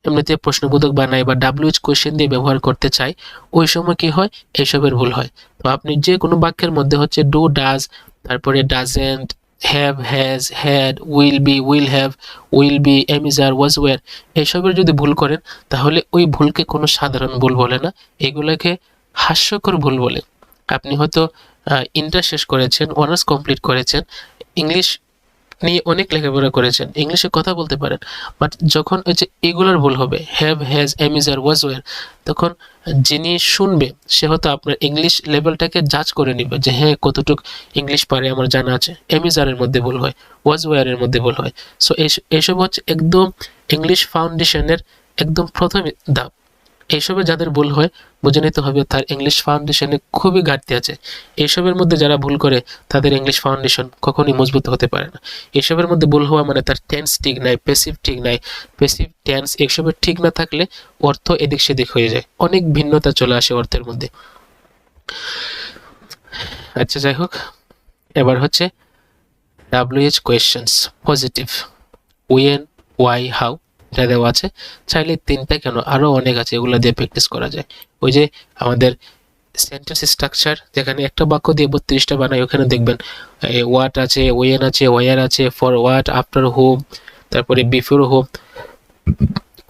এমনিতে প্রশ্নবোধক বানাই বা ডাব্লিউএইচ কোয়েশ্চেন দিয়ে ব্যবহার করতে চাই, ওই সময় কি হয়? এইসবের ভুল হয়। তো আপনি যে কোনো বাক্যের মধ্যে হচ্ছে ডু, ডাজ, তারপরে doesn't, have, has, had, will be, will have, will be, am is are was were, এইসবের যদি ভুল করেন তাহলে ওই ভুলকে কোনো সাধারণ ভুল বলে না, এগুলোকে হাস্যকর ভুল বলে। আপনি হয়তো ইন্টার শেষ করেছেন, অনার্স কমপ্লিট করেছেন, ইংলিশ নিয়ে অনেক লেখাপড়া করেছেন, ইংলিশে কথা বলতে পারেন, বাট যখন ওই যে এগুলোর ভুল হবে, have, has, am is are was were, তখন যিনি শুনবে সে হয়তো আপনার ইংলিশ লেভেলটাকে জাজ করে নিবে যে হ্যাঁ কতটুকু ইংলিশ পারে আমার জানা আছে। এম ইজ আর এর মধ্যে ভুল হয়, ওয়াজ ওয়ার এর মধ্যে ভুল হয়। সো এইসব হচ্ছে একদম ইংলিশ ফাউন্ডেশনের একদম প্রথম ধাপ। এইসবে যাদের ভুল হয় বুঝে নিতে হবে তার ইংলিশ ফাউন্ডেশনে খুবই ঘাটতি আছে। এইসবের মধ্যে যারা ভুল করে তাদের ইংলিশ ফাউন্ডেশন কখনোই মজবুত হতে পারে না। এসবের মধ্যে ভুল হওয়া মানে তার টেন্স ঠিক নাই, প্যাসিভ ঠিক নাই, প্যাসিভ টেন্স এসবের ঠিক না থাকলে অর্থ এদিক সেদিক হয়ে যায়, অনেক ভিন্নতা চলে আসে অর্থের মধ্যে। আচ্ছা যাই হোক, এবার হচ্ছে WH questions positive, when, why, how, তিনটা দেওয়া আছে, চাইলে তিনটা কেন আরো অনেক আছে, এগুলো দিয়ে প্র্যাকটিস করা যায়। ওই যে আমাদের সেন্টেন্স স্ট্রাকচার যেখানে একটা বাক্য দিয়ে 32টা বানাই, ওখানে দেখবেন ওয়াট আছে, ওয়েন আছে, ওয়ার আছে, ফর ওয়াট, আফটার হোম, তারপরে বিফোর হোম,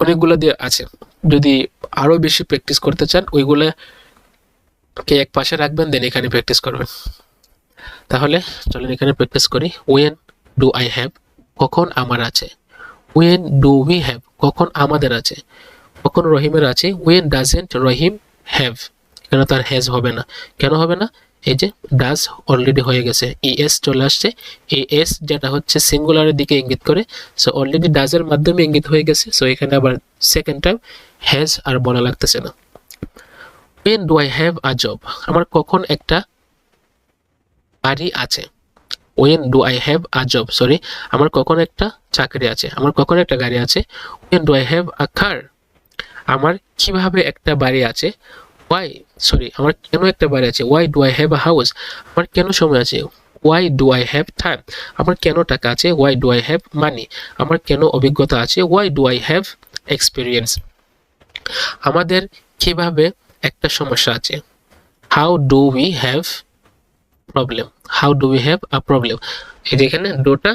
অনেকগুলো দিয়ে আছে। যদি আরো বেশি প্র্যাকটিস করতে চান ওইগুলাকে এক পাশে রাখবেন, দেন এখানে প্র্যাকটিস করবেন। তাহলে চলেন এখানে প্র্যাকটিস করি। ওয়েন ডু আই হ্যাভ, কখন আমার আছে। ওয়েন ডু উই হ্যাভ, কখন আমাদের আছে। কখন রহিমের আছে। ওয়েন ডাজেন্ট রহিম হ্যাভ, এখানে তার হ্যাজ হবে না। কেন হবে না? এই যে ডাজ অলরেডি হয়ে গেছে, এস চলে আসছে। এস যেটা হচ্ছে সিঙ্গুলারের দিকে ইঙ্গিত করে, সো অলরেডি ডাজের মাধ্যমে ইঙ্গিত হয়ে গেছে, সো এখানে আবার সেকেন্ড টাইম হ্যাজ আর বলা লাগতেছে না। When do I have a job, আমার কখন একটা বাড়ি আছে। When do I have a job, sorry, আমার কখন একটা চাকরি আছে। আমার কখন একটা গাড়ি আছে। When do I have a car, আমার কিভাবে একটা বাড়ি আছে। ওয়াই, সরি, আমার কেন একটা বাড়ি আছে। Why do I have a house, আমার কেন সময় আছে। Why do I have time, আমার কেন টাকা আছে। Why do I have money, আমার কেন অভিজ্ঞতা আছে। Why do I have experience, আমাদের কিভাবে একটা সমস্যা আছে। How do we have problem, how do we have a problem, এই যে এখানে ডোটা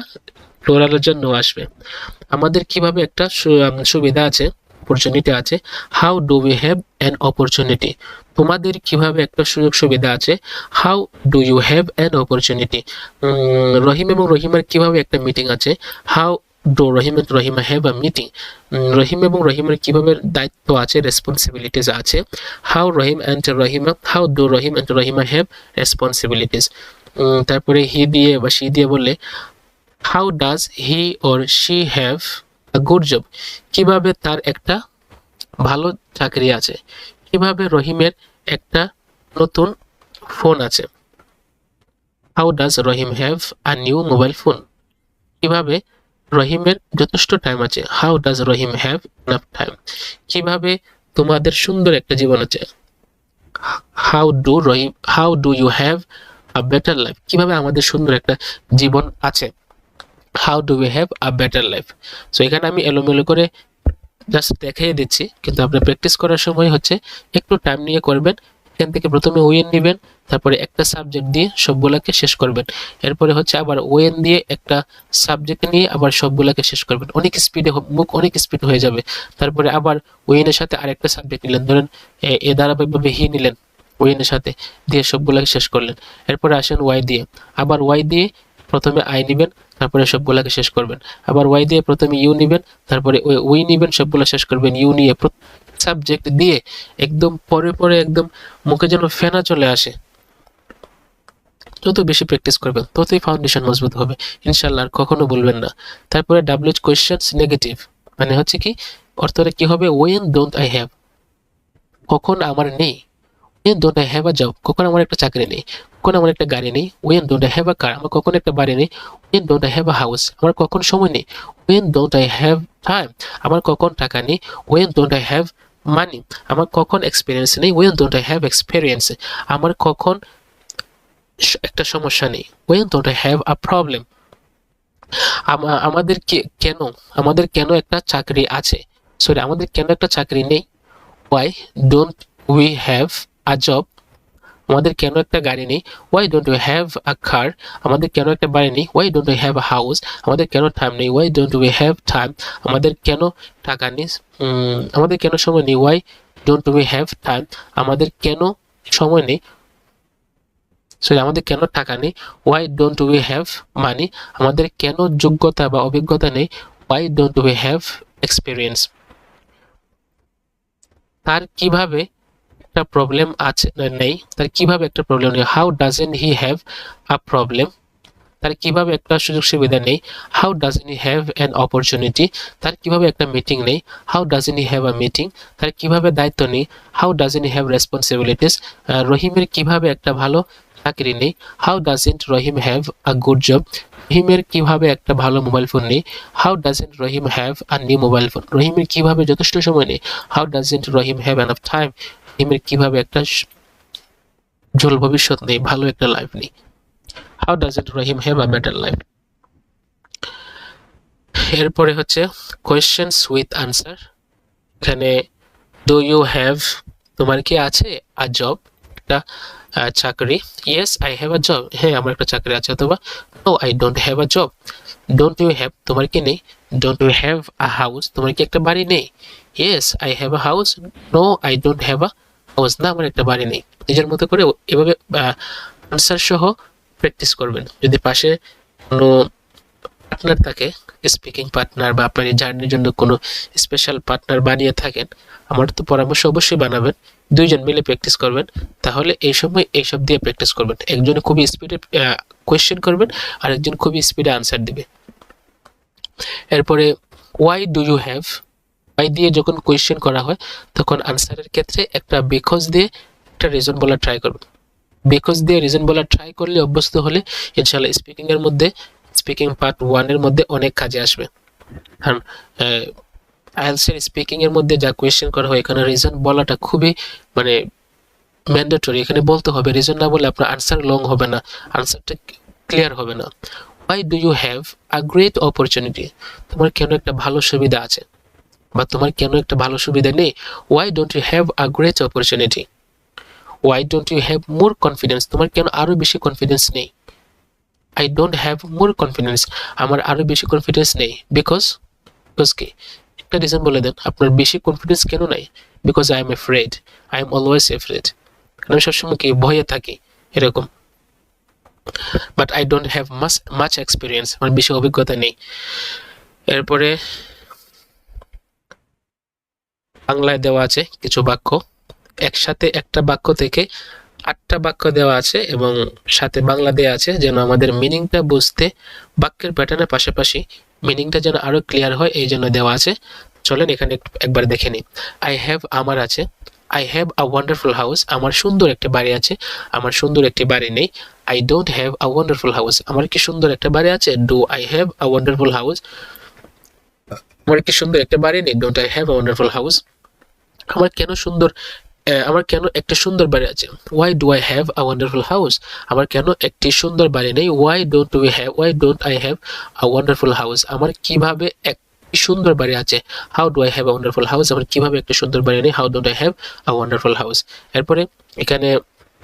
প্লুরালের জন্য আসবে। আমাদের কিভাবে একটা সুবিধা আছে, অপরচুনিটি আছে। How do we have an opportunity, তোমাদের কিভাবে একটা সুযোগ সুবিধা আছে। How do you have an opportunity, Rahim এবং রহিমার কিভাবে একটা মিটিং আছে। How do Rahim and Rahima have a meeting, Rahim এবং রহিমার কিভাবে দায়িত্ব আছে, রেসপন্সিবিলিটিস আছে। How Rahim and Rahima, how do Rahim and Rahima have responsibilities. তারপরে হি দিয়ে বা শি দিয়ে বললে how does he or she have a good job, কিভাবে তার একটা ভালো চাকরি আছে। কিভাবে রহিমের একটা নতুন ফোন আছে। How does Rahim have a new mobile phone, কিভাবে রহিমের যথেষ্ট টাইম আছে। How does Rahim have enough time, কিভাবে তোমাদের সুন্দর একটা জীবন আছে। How do you have a better life, কিভাবে আমাদের সুন্দর একটা জীবন আছে। How do we have a better life. So এখানে আমি এলোমেলো করে জাস্ট দেখিয়ে দিচ্ছি, কিন্তু আপনি প্র্যাকটিস করার সময় হচ্ছে একটু টাইম নিয়ে করবেন। এখান থেকে প্রথমে ওয়েন নেবেন, তারপরে একটা সাবজেক্ট দিয়ে সবগুলাকে শেষ করবেন। এরপরে হচ্ছে আবার ওয়েন দিয়ে একটা সাবজেক্ট নিয়ে আবার সবগুলাকে শেষ করবেন। অনেক স্পিডে মুখ অনেক স্পিড হয়ে যাবে। তারপরে আবার ওয়েনের সাথে আরেকটা সাবজেক্ট নিলেন, ধরেন এ ধারাবাহিকভাবে হি নিলেন ওয়েনের সাথে, দিয়ে সবগুলাকে শেষ করলেন। এরপরে আসেন ওয়াই দিয়ে, আবার ওয়াই দিয়ে প্রথমে আই নিবেন, তারপরে সবগুলাকে শেষ করবেন। আবার ওয়াই দিয়ে প্রথমে ইউ নিবেন, তারপরে উই নিবেন, সবগুলো শেষ করবেন। ইউ নিয়ে সাবজেক্ট দিয়ে একদম পরে পরে একদম মুখে যেন ফেনা চলে আসে। যত বেশি প্র্যাকটিস করবেন ততই ফাউন্ডেশন মজবুত হবে ইনশাল্লাহ, আর কখনো বলবেন না। তারপরে ডাব্লিউএইচ কোয়েশ্চেনস নেগেটিভ, মানে হচ্ছে কি অর্থটা কি হবে। ওয়েন ডোন্ট আই হ্যাভ, কখন আমার নেই। When don't I have a job, কখন আমার একটা চাকরি নেই। কখন আমার একটা গাড়ি নেই। When don't I have a car, আমার কখন একটা বাড়ি নেই। When don't I have a house, আমার কখন সময় নেই। When don't I have time, আমার কখন টাকা নেই। When don't I have money, আমার কখন এক্সপিরিয়েন্স নেই। When don't I have experience, আমার কখন একটা সমস্যা নেই। When don't I have a problem, আমাদের কেন, আমাদের কেন একটা চাকরি আছে, সরি আমাদের কেন একটা চাকরি নেই। Why don't we have a job, আমাদের কেন একটা গাড়ি নেই। Why don't we have a car, আমাদের কেন একটা বাড়ি নেই। Why don't we have a house, আমাদের কেন টাইম নেই। Why don't we have time, আমাদের কেন টাকা নেই। আমাদের কেন সময় নেই। Why don't we have time, আমাদের কেন সময় নেই, সরি আমাদের কেন টাকা নেই। Why don't we have money, আমাদের কেন যোগ্যতা বা অভিজ্ঞতা নেই। Why don't we have experience, তার কিভাবে একটা প্রবলেম আছে নেই, তার কিভাবে একটা প্রবলেম নেই। How doesn't he have a problem, তার কিভাবে একটা সুযোগ সুবিধা নেই। How doesn't he have an opportunity, তার কিভাবে একটা মিটিং নেই। How doesn't he have a meeting, তার কিভাবে দায়িত্ব নেই। How doesn't he have responsibilities, রহিমের কিভাবে একটা ভালো চাকরি নেই। How doesn't Rahim have a good job, রহিমের কিভাবে একটা ভালো মোবাইল ফোন নেই। How doesn't Rahim have a new mobile phone, রহিমের কিভাবে যথেষ্ট সময় নেই। How doesn't Rahim have enough time, রহিমের কিভাবে একটা জল ভবিষ্যৎ নেই, ভালো একটা লাইফ নেই। How doesn't Rahim have a better life, এরপরে হচ্ছে কোয়েশ্চেনস উইথ আনসার। এখানে ডু ইউ হ্যাভ, তোমার কি আছে, আ জব, একটা চাকরি, yes I have a job, হ্যাঁ আমার একটা চাকরি আছে, অথবা no I don't have a job. Don't you have, তোমার কি নেই, don't you have a house, তোমার কি একটা বাড়ি নেই, yes I have a house, no I don't have a house, না আমার একটা বাড়ি নেই। নিজের মতো করে এভাবে আনসার সহ প্র্যাকটিস করবেন। যদি পাশে কোনো পার্টনার থাকে, স্পিকিং পার্টনার, বা আপনার এই জার্নির জন্য কোনো স্পেশাল পার্টনার বানিয়ে থাকেন, আমার তো পরামর্শ অবশ্যই বানাবেন, দুইজন মিলে প্র্যাকটিস করবেন। তাহলে এই সময় এইসব দিয়ে প্র্যাকটিস করবেন। একজনে খুবই স্পিডে কোয়েশ্চেন করবেন, আর একজন খুবই স্পিডে আনসার দিবে। এরপরে why do you have, why দিয়ে যখন কোয়েশ্চেন করা হয় তখন আনসারের ক্ষেত্রে একটা বিকজ দিয়ে একটা রিজন বলা ট্রাই করবেন। বিকজ দিয়ে রিজন বলা ট্রাই করলে, অভ্যস্ত হলে ইনশাআল্লাহ স্পিকিং এর মধ্যে, স্পিকিং পার্ট 1 এর মধ্যে অনেক কাজে আসবে। কারণ আইএলটিএস এর স্পিকিং এর মধ্যে যা কোয়েশ্চেন করা হয়, এখানে রিজন বলাটা খুবই মানে ম্যান্ডেটরি। এখানে বলতে হবে, রিজন না বলে আপনার আনসার লং হবে না, আনসারটা ক্লিয়ার হবে না। Why do you have a great opportunity, তোমার কেন একটা ভালো সুবিধা আছে, বা তোমার কেন একটা ভালো সুবিধা নেই। Why don't you have a great opportunity, why don't you have more confidence, তোমার কেন আরো বেশি কনফিডেন্স নেই। I don't have more confidence, আমার আরো বেশি কনফিডেন্স নেই। বিকজ, বিকজ কি, একটা রিজন বলে দেন আপনার বেশি কনফিডেন্স কেন নাই। Because I am afraid, I am always afraid, আমি সবসময় কি ভয়ে থাকি এরকম। But I don't have much experience, আমার বেশি অভিজ্ঞতা নেই। এরপরে বাংলায় দেওয়া আছে কিছু বাক্য, একসাথে একটা বাক্য থেকে 8টা বাক্য দেওয়া আছে এবং সাথে বাংলা দেওয়া আছে, যেন আমাদের মিনিংটা বুঝতে বাক্যের প্যাটার্নের পাশাপাশি মিনিংটা যেন আরো ক্লিয়ার হয়, এই জন্য দেওয়া আছে। চলেন এখানে একবার দেখে নিই। আই হ্যাভ, আমার আছে। I have a wonderful house, আমার সুন্দর একটা বাড়ি আছে, আমার সুন্দর একটি বাড়ি নেই। I don't have a wonderful house, আমার কি সুন্দর একটা বাড়ি আছে। Do I have a wonderful house, আমার কি সুন্দর একটা বাড়ি নেই। Don't I have a wonderful house, আমার কেন সুন্দর, আমার কেন একটা সুন্দর বাড়ি আছে। Why do I have a wonderful house, আমার কেন একটি সুন্দর বাড়ি নেই। Why don't I have a wonderful house, আমার কিভাবে একটি সুন্দর বাড়ি আছে। How do I have a wonderful house, আমার কিভাবে একটা সুন্দর বাড়ি নেই। How don't I have a wonderful house. এরপরে এখানে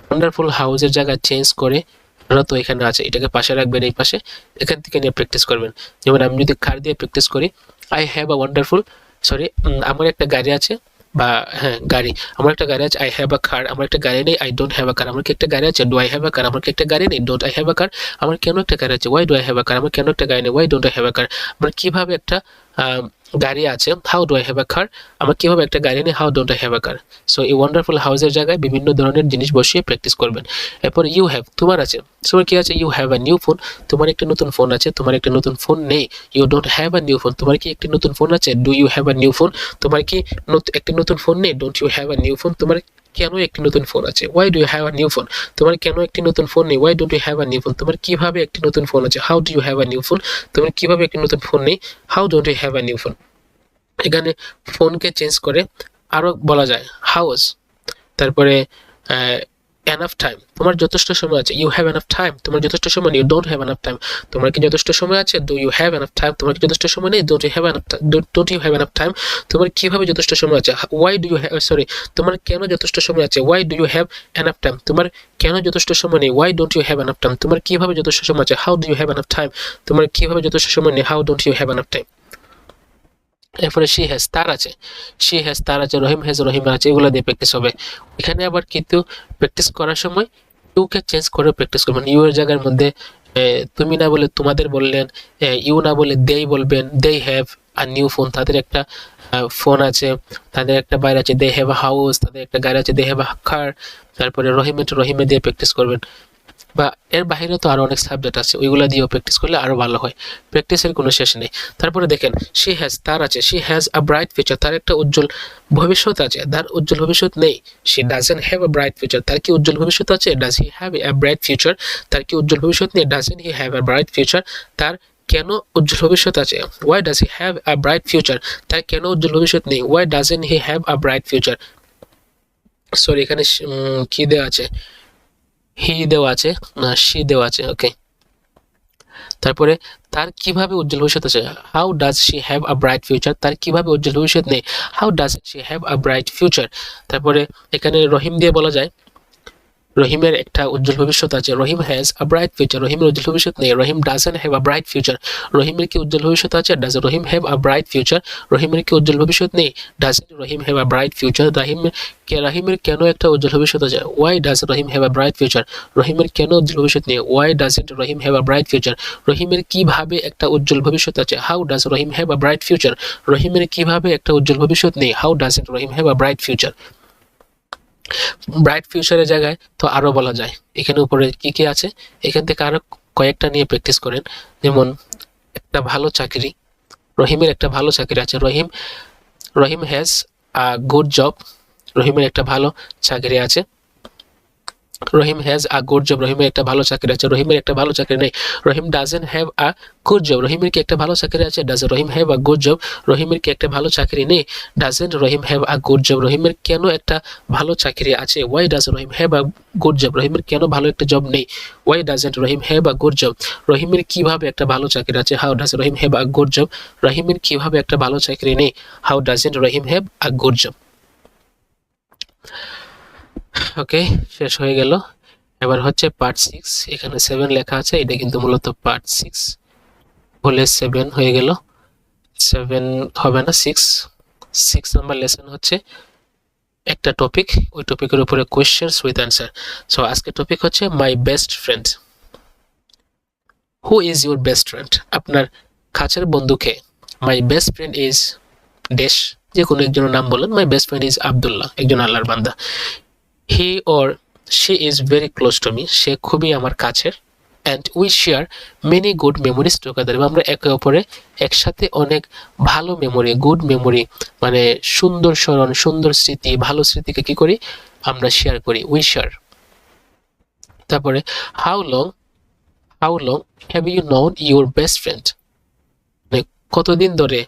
ওয়ান্ডারফুল হাউসের জায়গায় চেঞ্জ করে তো এখানে আছে, এটাকে পাশে রাখবেন, এই পাশে, এখান থেকে নিয়ে প্র্যাকটিস করবেন। যেমন আমি যদি কার দিয়ে প্র্যাকটিস করি, I have a wonderful, sorry, আমার একটা গাড়ি আছে, বা হ্যাঁ গাড়ি, আমার একটা গাড়ি আছে। আই হ্যাভ আ কার, আমার একটা গাড়ি নেই। I don't have a car, আমার কি একটা গাড়ি আছে। Do I have a car, আমার কি একটা গাড়ি নেই। Don't I have a car, আমার কেন একটা গাড়ি আছে। Why do I have a car, আমার কেন একটা গাড়ি নেই। Why don't I have a car, আমার কিভাবে একটা গাড়ি আছে। How do I have a car, আমার কিভাবে একটা গাড়ি নেই। How don't I have a car. So এই ওয়ান্ডারফুল হাউসের জায়গায় বিভিন্ন ধরনের জিনিস বসিয়ে প্র্যাকটিস করবেন। এরপর ইউ হ্যাভ, তোমার আছে। তোমার কি আছে। You have a new phone, তোমার একটা নতুন ফোন আছে। তোমার একটা নতুন ফোন নেই। You don't have a new phone, তোমার কি একটি নতুন ফোন আছে। Do you have a new phone, তোমার কি একটি নতুন ফোন নেই। Don't you have a new phone, তোমার কেন একটি নতুন ফোন আছে। Why do you have a new phone, তোমার কেন একটি নতুন ফোন নেই। Why don't you have a new phone, তোমার কিভাবে একটি নতুন ফোন আছে। How do you have a new phone, তোমার কিভাবে একটি নতুন ফোন নেই। How don't you have a new phone. এখানে ফোনকে চেঞ্জ করে আরো বলা যায় হাউস। তারপরে এনাফ টাইম, তোমার যথেষ্ট সময় আছে। ইউ হ্যাভ এনাফ টাইম, তোমার যথেষ্ট সময় নেই। You don't have enough time, তোমার কি যথেষ্ট সময় আছে। Do you have enough time, তোমার কি যথেষ্ট সময় নেই। Don't you have enough, don't you have enough time, তোমার কিভাবে যথেষ্ট সময় আছে। Why do you have, sorry, তোমার কেন যথেষ্ট সময় আছে। Why do you have enough time, তোমার কেন যথেষ্ট সময় নেই। Why don't you have enough time, তোমার কিভাবে যথেষ্ট সময় আছে। How do you have enough time, তোমার কিভাবে যথেষ্ট সময় নেই। How don't you have enough time. এরপরে শি হ্যাজ, তার আছে। শি হ্যাজ, তার আছে। রহিম হ্যাজ, রহিমের আছে। এগুলো দিয়ে প্র্যাকটিস হবে। এখানে আবার কিন্তু প্র্যাকটিস করার সময় ইউকে চেঞ্জ করে প্র্যাকটিস করবেন। ইউ এর জায়গার মধ্যে তুমি না বলে তোমাদের বললেন। ইউ না বলে দেই বলবেন। They have a new phone, তাদের একটা ফোন আছে, তাদের একটা বাইরে আছে। দে হ্যাভ আ হাউস, তাদের একটা গাড়ি আছে। দে হ্যাভ আ কার। তারপরে রহিমে দিয়ে প্র্যাকটিস করবেন। বা এর বাইরে তো আরো অনেক সাবজেক্ট আছে, ওইগুলো দিয়েও প্র্যাকটিস করলে আরো ভালো হয়। প্র্যাকটিসের কোনো শেষ নেই। তারপরে দেখেন শি হ্যাজ, তার আছে। She has a bright future, তার একটা উজ্জ্বল ভবিষ্যৎ আছে। তার উজ্জ্বল ভবিষ্যৎ নেই। She doesn't have a bright future, তার কি উজ্জ্বল ভবিষ্যৎ আছে। Does he have a bright future, তার কি উজ্জ্বল ভবিষ্যৎ নেই। Doesn't he have a bright future, তার কেন উজ্জ্বল ভবিষ্যৎ আছে। Why does he have a bright future, তার কেন উজ্জ্বল ভবিষ্যৎ নেই। Why doesn't he have a bright future. Sorry, এখানে কি দেওয়া আছে, হি দেওয়া আছে না শি দেওয়া আছে। ওকে, তারপরে তার কিভাবে উজ্জ্বল ভবিষ্যৎ আছে, how does she have a bright future, তার কিভাবে উজ্জ্বল ভবিষ্যৎ নেই, how does she have a bright future. তারপরে এখানে রহিম দিয়ে বলা যায় রহিমের একটা উজ্জ্বল ভবিষ্যৎ আছে, Rahim has a bright future, রহিমের উজ্জ্বল ভবিষ্যৎ নেই, Rahim doesn't have a bright future, রহিমের কি উজ্জ্বল ভবিষ্যৎ আছে, does Rahim have a bright future, রহিমের কি উজ্জ্বল ভবিষ্যৎ নেই, doesn't Rahim have a bright future. রহিমের কেন একটা উজ্জ্বল ভবিষ্যৎ আছে, why does Rahim have a bright future, রহিমের কেন উজ্জ্বল ভবিষ্যৎ নেই, why doesn't Rahim have a bright future. রহিমের কিভাবে একটা উজ্জ্বল ভবিষ্যৎ আছে, how does Rahim have a bright future, রহিমের কিভাবে একটা উজ্জ্বল ভবিষ্যৎ নেই, how doesn't Rahim have a bright future. Bright ফিউচারের জায়গায় তো আরো বলা যায়, এখানে উপরে কি কি আছে এখান থেকে আরো কয়েকটা নিয়ে প্র্যাকটিস করেন। যেমন একটা ভালো চাকরি, রহিমের একটা ভালো চাকরি আছে, Rahim has a good job, রহিমের একটা ভালো চাকরি আছে, Rahim has a good job, রহিমের একটা ভালো চাকরি আছে, রহিমের একটা ভালো চাকরি নেই, Rahim doesn't have a good job, রহিমের কি একটা ভালো চাকরি আছে, does Rahim have a good job, রহিমের কি একটা ভালো চাকরি নেই, doesn't Rahim have a good job, রহিমের কেন একটা ভালো চাকরি আছে, why does Rahim have a good job, রহিমের কেন ভালো একটা জব নেই, why doesn't Rahim have a good job, রহিমের কিভাবে একটা ভালো চাকরি আছে, how does Rahim have a good job, রহিমের কিভাবে একটা ভালো চাকরি নেই, how doesn't Rahim have a good job. Okay, শেষ হয়ে গেল। এবার হচ্ছে পার্ট 6, এখানে 7 লেখা আছে, এটা কিন্তু মূলত পার্ট 6 হলে 7 হয়ে গেল, 7 হবে না, 6 নাম্বার লেসন হচ্ছে একটা টপিক, ওই টপিকের উপরে কোয়েশ্চেনস উইথ অ্যান্সার। সো আজকের টপিক হচ্ছে my best friend. Who is your best friend, আপনার কাছের বন্ধুকে। My best friend is dash, যে কোনো একজনের নাম বলেন। My best friend is Abdullah, একজন আল্লাহর বান্দা। He or she is very close to me, সে খুবই আমার কাছের। And we share many good memories together, এবং আমরা একে অপরে একসাথে অনেক ভালো মেমোরি, গুড মেমোরি মানে সুন্দর স্মরণ, সুন্দর স্মৃতি, ভালো স্মৃতিকে কি করি আমরা শেয়ার করি, উই শেয়ার। তারপরে how long have you known your best friend, মানে কতদিন ধরে,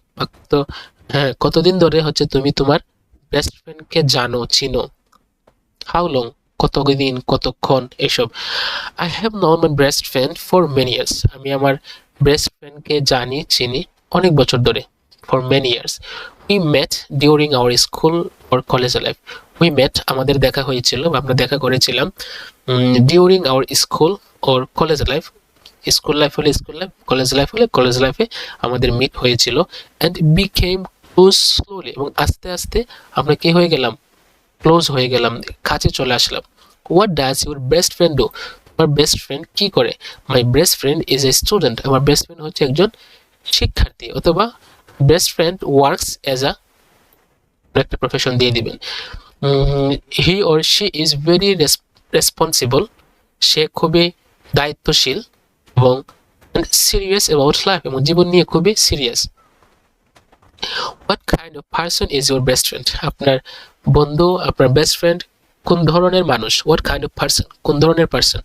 কতদিন ধরে হচ্ছে তুমি তোমার বেস্ট ফ্রেন্ডকে জানো, চিনো। হাউ লং কতদিন, কতক্ষণ, এসব। I have known my best friend for many years, আমি আমার বেস্ট ফ্রেন্ডকে জানি, চিনি অনেক বছর ধরে। For many years. We met during our school or college life, we met আমাদের দেখা হয়েছিল বা আমরা দেখা করেছিলাম during our school or college life, school life হলে স্কুল লাইফ, কলেজ লাইফ হলে কলেজ লাইফে আমাদের মিট হয়েছিল। অ্যান্ড বিকেম ক্লোজ স্লোলি, এবং আস্তে আস্তে আমরা কি হয়ে গেলাম, ক্লোজ হয়ে গেলাম, কাছে চলে আসলাম। What does your best friend do, তোমার বেস্ট ফ্রেন্ড কি করে। My best friend is a student, আমার বেস্ট ফ্রেন্ড হচ্ছে একজন শিক্ষার্থী, অথবা best friend works as a, একটা প্রফেশন দিয়ে দিবেন। He or she is very responsible, সে খুবই দায়িত্বশীল এবং সিরিয়াস অ্যাবাউট লাইফ, এবং জীবন নিয়ে খুবই serious. What kind of person is your best friend, আপনার বন্ধু, আপনার বেস্ট ফ্রেন্ড কোন ধরনের মানুষ। হোয়াট কাইন্ড অফ পার্সন, কোন ধরনের person.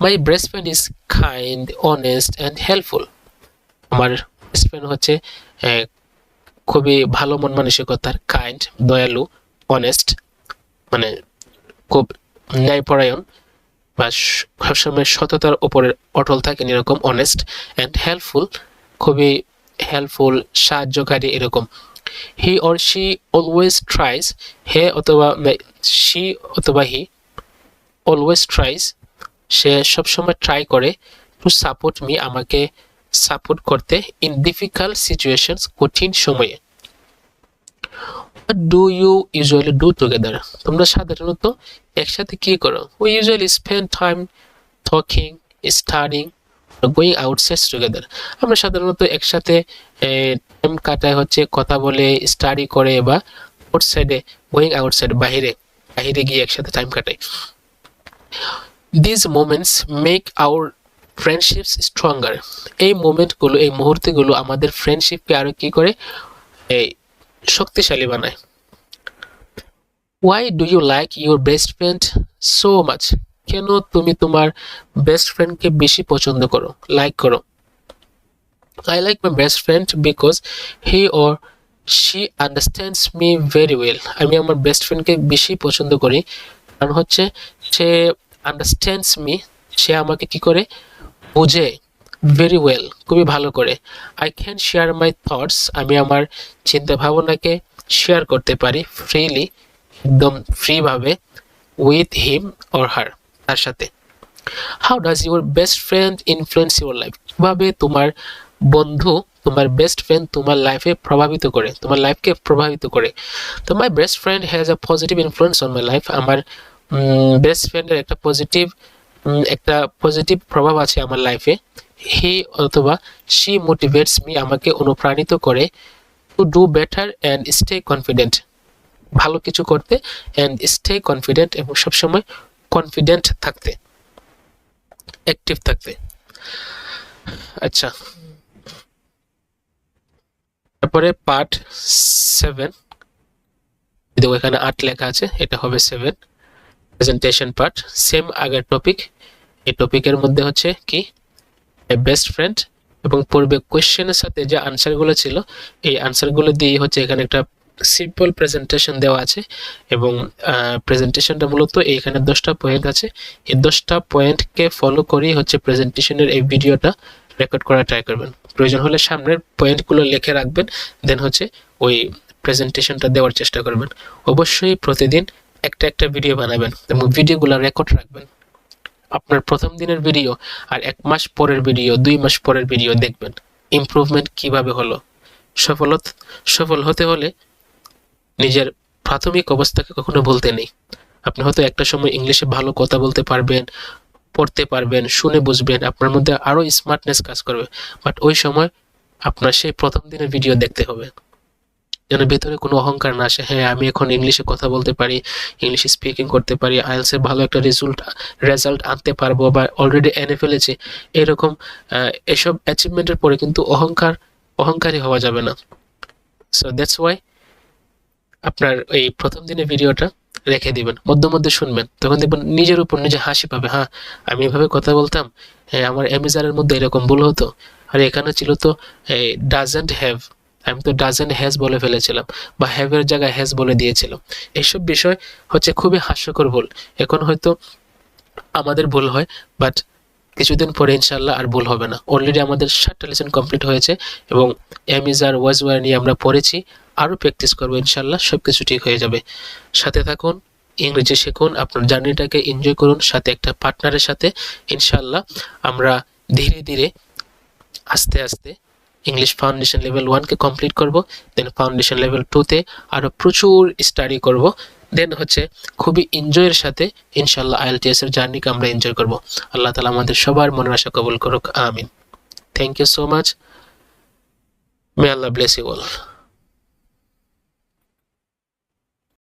My best friend is kind, honest and helpful, আমার বেস্ট ফ্রেন্ড হচ্ছে খুবই ভালো মন মানসিকতার, কাইন্ড দয়ালু, অনেস্ট মানে খুব ন্যায়পরায়ণ বা সবসময় সততার উপরে অটল থাকেন এরকম, অনেস্ট। অ্যান্ড হেল্পফুল, খুবই হেল্পফুল, সাহায্যকারী এরকম। He or she always tries, he অথবা শি অথবা হি অলওয়েজ ট্রাইজ, সে সবসময় ট্রাই করে, টু সাপোর্ট মি, আমাকে সাপোর্ট করতে, ইন ডিফিকাল্ট সিচুয়েশনস, কঠিন সময়ে। What do you usually do together, তোমরা সাধারণত একসাথে কি করো। We usually spend time talking, studying, going outside together, আমরা সাধারণত একসাথে টাইম কাটাই হচ্ছে কথা বলে, স্টাডি করে, বা আউটসাইডে, গোয়িং আউটসাইড বাহিরে গিয়ে একসাথে টাইম কাটাই। This moments make our friendships stronger, এই মোমেন্টগুলো, এই মুহূর্তগুলো আমাদের ফ্রেন্ডশিপকে আরো কি করে, এই শক্তিশালী বানায়। Why do you like your best friend so much, কেন তুমি তোমার বেস্ট ফ্রেন্ডকে বেশি পছন্দ করো, লাইক করো। I like my best friend because he or she understands me very well, আমি আমার বেস্ট ফ্রেন্ডকে বেশি পছন্দ করি কারণ হচ্ছে সে আন্ডারস্ট্যান্ডস মি, সে আমাকে কি করে, বোঝে, ভেরি ওয়েল, খুবই ভালো করে। I can share my thoughts, আমি আমার চিন্তা ভাবনাকে শেয়ার করতে পারি ফ্রিলি, একদম ফ্রিভাবে, উইথ হিম অর হার, তার সাথে। How does your best friend influence your life, কিভাবে তোমার বন্ধু, তোমার বেস্ট ফ্রেন্ড তোমার লাইফে প্রভাবিত করে, তোমার লাইফকে প্রভাবিত করে? তো মাই best friend has a positive influence on my life, আমার বেস্ট ফ্রেন্ডের একটা পজিটিভ প্রভাব আছে আমার লাইফে। হি অথবা শি মোটিভেটস মি, আমাকে অনুপ্রাণিত করে, to do better and stay confident, ভালো কিছু করতে, অ্যান্ড স্টে কনফিডেন্ট, এবং সবসময় কনফিডেন্ট থাকতে, অ্যাক্টিভ থাকতে। আচ্ছা, তারপরে পার্ট 7, দেখো এখানে 8 লেখা আছে, এটা হবে 7, প্রেজেন্টেশন পার্ট। সেম আগের টপিক, এই টপিকের মধ্যে হচ্ছে কি বেস্ট ফ্রেন্ড, এবং পূর্বে কোয়েশ্চেনের সাথে যে আনসারগুলো ছিল, এই আনসারগুলো দিয়ে হচ্ছে এখানে একটা সিম্পল প্রেজেন্টেশন দেওয়া আছে, এবং প্রেজেন্টেশনটা মূলত এইখানে 10টা পয়েন্ট আছে। এই 10টা পয়েন্টকে ফলো করেই হচ্ছে প্রেজেন্টেশনের এই ভিডিওটা রেকর্ড করা ট্রাই করবেন। প্রয়োজন হলে সামনের পয়েন্টগুলো লিখে রাখবেন, দেন হচ্ছে ওই প্রেজেন্টেশনটা দেওয়ার চেষ্টা করবেন। অবশ্যই প্রতিদিন একটা ভিডিও বানাবেন এবং ভিডিওগুলো রেকর্ড রাখবেন। আপনার প্রথম দিনের ভিডিও আর 1 মাস পরের ভিডিও, 2 মাস পরের ভিডিও দেখবেন ইমপ্রুভমেন্ট কিভাবে হলো। সফল হতে হলে নিজের প্রাথমিক অবস্থাকে কখনো ভুলতে নেই। আপনি হয়তো একটা সময় ইংলিশে ভালো কথা বলতে পারবেন, পড়তে পারবেন, শুনে বুঝবেন, আপনার মধ্যে আরো স্মার্টনেস কাজ করবে, বাট ওই সময় আপনার সেই প্রথম দিনের ভিডিও দেখতে হবে, যেন ভেতরে কোনো অহংকার না আসে। হ্যাঁ, আমি এখন ইংলিশে কথা বলতে পারি, ইংলিশ স্পিকিং করতে পারি, আইএলটিএস এর ভালো একটা রেজাল্ট আনতে পারবো, বা অলরেডি এনে ফেলেছি, এরকম এসব অ্যাচিভমেন্টের পরে কিন্তু অহংকারী হওয়া যাবে না। সো দ্যাটস ওয়াই আপনার এই প্রথম দিনের ভিডিওটা রেখে দিবেন, মধ্যে শুনবেন, তখন দেখবেন নিজের উপর নিজে হাসি পাবে। হ্যাঁ, আমি এভাবে কথা বলতাম, হ্যাঁ আমার অ্যামেজারের মধ্যে এরকম ভুল হতো, আর এখানে ছিল তো ডাজেন্ট হ্যাভ, আমি তো ডাজেন্ট হ্যাজ বলে ফেলেছিলাম, বা হ্যাভের জায়গায় হ্যাজ বলে দিয়েছিলাম। এইসব বিষয় হচ্ছে খুবই হাস্যকর ভুল। এখন হয়তো আমাদের ভুল হয়, বাট কিছুদিন পরে ইনশাল্লাহ আর ভুল হবে না। অলরেডি আমাদের 7টা লেসন কমপ্লিট হয়েছে, এবং অ্যামিজার ওয়াজওয়ার নিয়ে আমরা পড়েছি, আরও প্র্যাকটিস করবো, ইনশাল্লাহ সব কিছু ঠিক হয়ে যাবে। সাথে থাকুন, ইংরেজি শিখুন, আপনার জার্নিটাকে এনজয় করুন, সাথে একটা পার্টনারের সাথে। ইনশাল্লাহ আমরা ধীরে ধীরে আস্তে আস্তে ইংলিশ ফাউন্ডেশন লেভেল 1কে কমপ্লিট করব, দেন ফাউন্ডেশন লেভেল 2তে আরও প্রচুর স্টাডি করব, দেন হচ্ছে খুবই এনজয়ের সাথে ইনশাল্লাহ আইএলটিএস এর জার্নিকে আমরা এনজয় করব। আল্লাহ তাআলা আমাদের সবার মনের আশা কবুল করুক, আমিন। Thank you so much, may Allah bless you all.